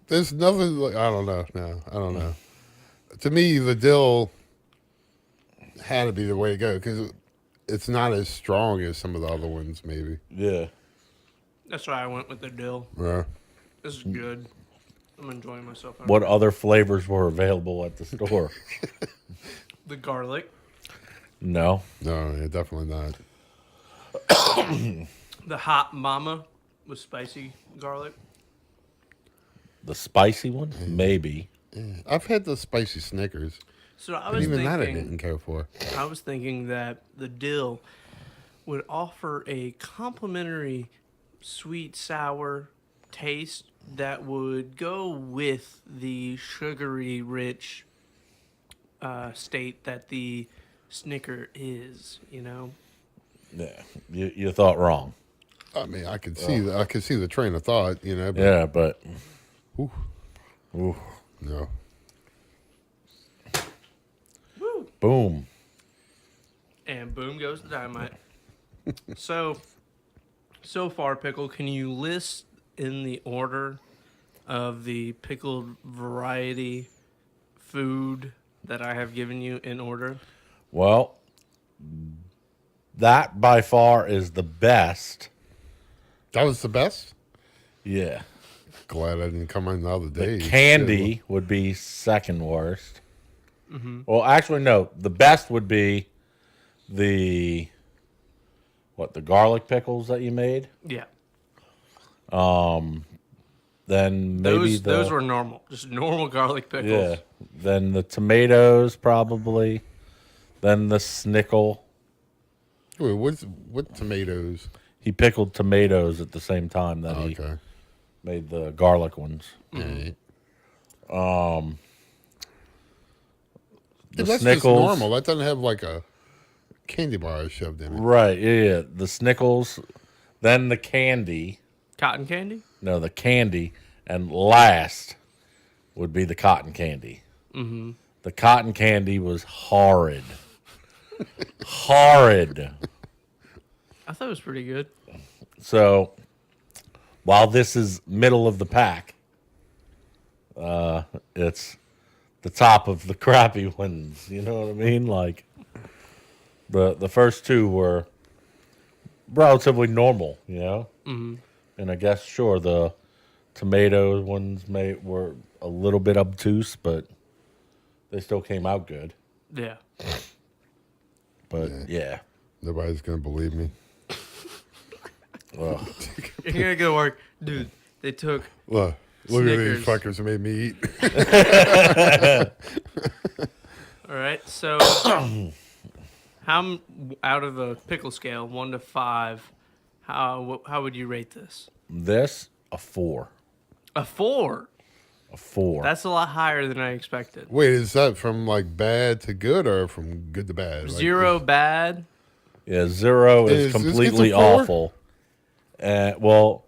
There's nothing like, I don't know. No, I don't know. To me, the dill had to be the way to go because it's not as strong as some of the other ones, maybe. Yeah. That's why I went with the dill. Yeah. This is good. I'm enjoying myself. What other flavors were available at the store? The garlic, No. No, yeah, definitely not. the hot mama with spicy garlic. The spicy one? Maybe. Yeah. I've had the spicy Snickers. So I But was even that I thinking, didn't care for. I was thinking that the dill would offer a complementary sweet sour taste that would go with the sugary rich state that the Snicker is. Yeah. You thought wrong. I mean, I could see I could see the train of thought, But, Yeah, but. Ooh, Ooh. no. Woo. Boom. And boom goes the dynamite. So far, Pickle, can you list in the order of the pickled variety food that I have given you in order? Well, that by far is the best. That was the best? Yeah. Glad I didn't come in the other day. Candy would be second worst. Well, actually, no. The best would be the garlic pickles that you made. Yeah. Then maybe Those were normal. Just normal garlic pickles. yeah. Then the tomatoes probably. Then the Snickle. Wait, what tomatoes? He pickled tomatoes at the same time that he Okay. made the garlic ones. Yeah, The that's Snickles. just normal. That doesn't have like a candy bar shoved in it. Right, yeah. The Snickles, then the candy. Cotton candy? No, the candy. And last would be the cotton candy. Mm-hmm. The cotton candy was horrid. Horrid. I thought it was pretty good. So, while this is middle of the pack, it's the top of the crappy ones. You know what I mean? Like, the first two were relatively normal, you know. Mm-hmm. And I guess sure the tomato ones were a little bit obtuse, but they still came out good. Yeah. But yeah. Nobody's gonna believe me. Well, You're gonna go to work, dude. They took Look at these Snickers. fuckers who made me eat. All right, so out of a pickle scale, 1 to 5, how would you rate this? this a 4. A 4. A 4. That's a lot higher than I expected. Wait, is that from like bad to good or from good to bad? Like, 0 bad. Yeah, 0 is This gets a completely 4? awful. Well,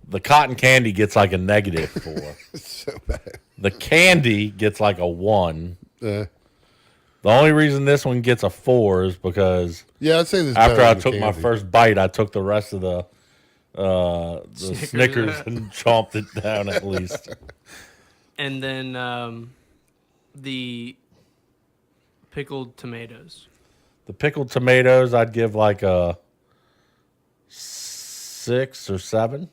the cotton candy gets like a -4. so bad. The candy gets like a 1. Uh, The only reason this one gets a 4 is because yeah, I'd say this. after I better took than my candy. first bite, I took the rest of the Snickers. Snickers and chomped it down at least. And then the pickled tomatoes. The pickled tomatoes, I'd give like a 6 or 7.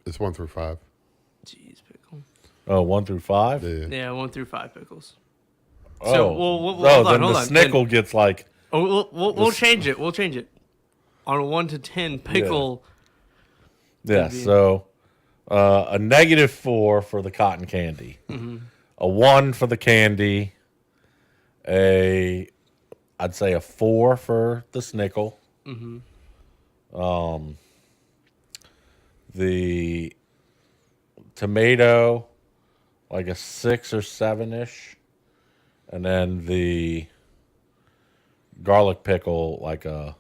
It's 1 through 5. Jeez, pickle. Oh, 1 through 5? Yeah. Yeah, 1 through 5 pickles. Oh, So, hold then on. the Snickle gets like Oh, we'll change it. We'll change it. On a 1 to 10 pickle. yeah. be- So a -4 for the cotton candy, a 1 for the candy, I'd say a 4 for the Snickle. The tomato, like a 6 or 7-ish, and then the garlic pickle, like an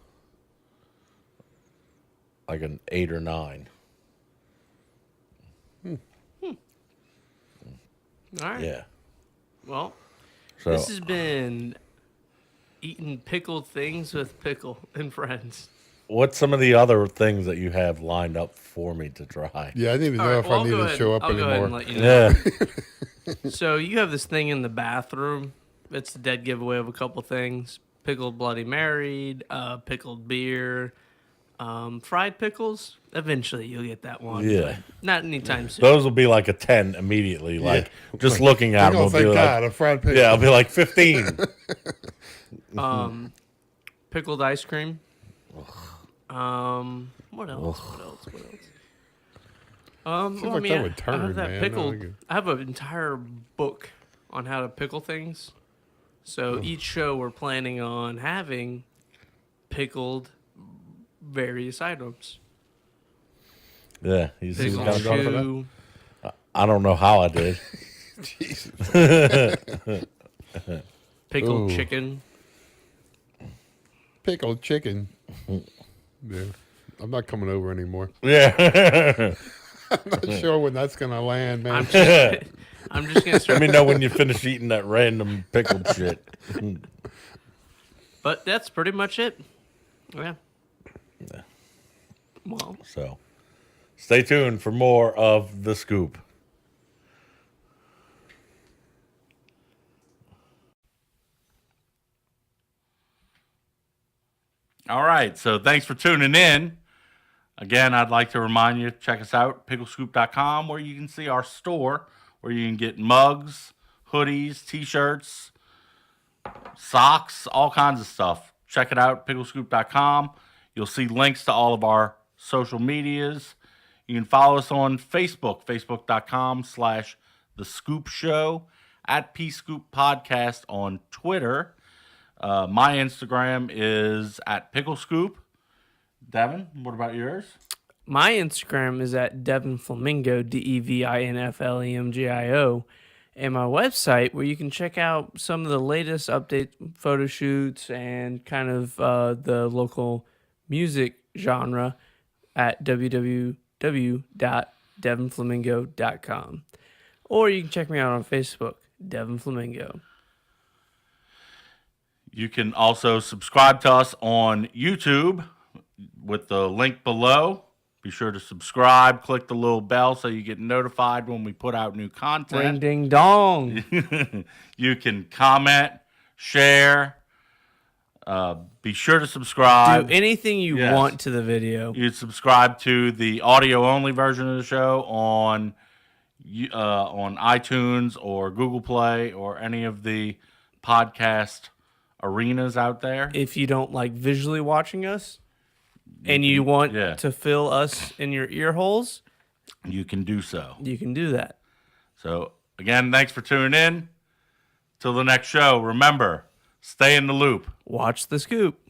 8 or 9. All right. Yeah. Well, So this has been eating pickled things with Pickle and friends. what's some of the other things that you have lined up for me to try? Yeah, I didn't even All know right, if well, I needed to show up I'll go ahead anymore. and let you know. Yeah. So you have this thing in the bathroom. It's the dead giveaway of a couple things: pickled Bloody Mary, pickled beer, fried pickles. Eventually, you'll get that one. Yeah. but not anytime soon. Those will be like a 10 immediately. Like just looking at them Oh, will be thank like, God, a fried pig. yeah, I'll be like 15. Pickled ice cream. What else? What else? Well, like that would I turn, have that man. pickled. No, I have an entire book on how to pickle things. So each show we're planning on having pickled various items. Yeah, he's Pickled got gone for that? chew. I don't know how I did. Jesus. Pickled Ooh. chicken. Pickled chicken. Yeah. I'm not coming over anymore. Yeah. I'm not sure when that's going to land, man. I'm just gonna Let start. me know when you finish eating that random pickled shit. But that's pretty much it. Yeah. Well, So stay tuned for more of The Scoop. All right, so thanks for tuning in. Again, I'd like to remind you, check us out, picklescoop.com, where you can see our store, where you can get mugs, hoodies, t-shirts, socks, all kinds of stuff. Check it out, picklescoop.com. You'll see links to all of our social medias. You can follow us on Facebook, facebook.com/The Scoop Show, at P-Scoop Podcast on Twitter. My Instagram is at Pickle Scoop. Devin, what about yours? my Instagram is at Devin Flamingo, DevinFlemingio. And my website, where you can check out some of the latest update photo shoots and kind of the local music genre at www.devinflamingo.com. Or you can check me out on Facebook, Devin Flamingo. You can also subscribe to us on YouTube with the link below. Be sure to subscribe, click the little bell so you get notified when we put out new Ring content. ding dong. You can comment, share, Be sure to subscribe. Do anything you want to the video. You subscribe to the audio-only version of the show on iTunes or Google Play or any of the podcast arenas out there. If you don't like visually watching us and you want to fill us in your ear holes, you can do so. You can do that. So, again, thanks for tuning in. Till the next show, remember, stay in the loop. Watch the scoop.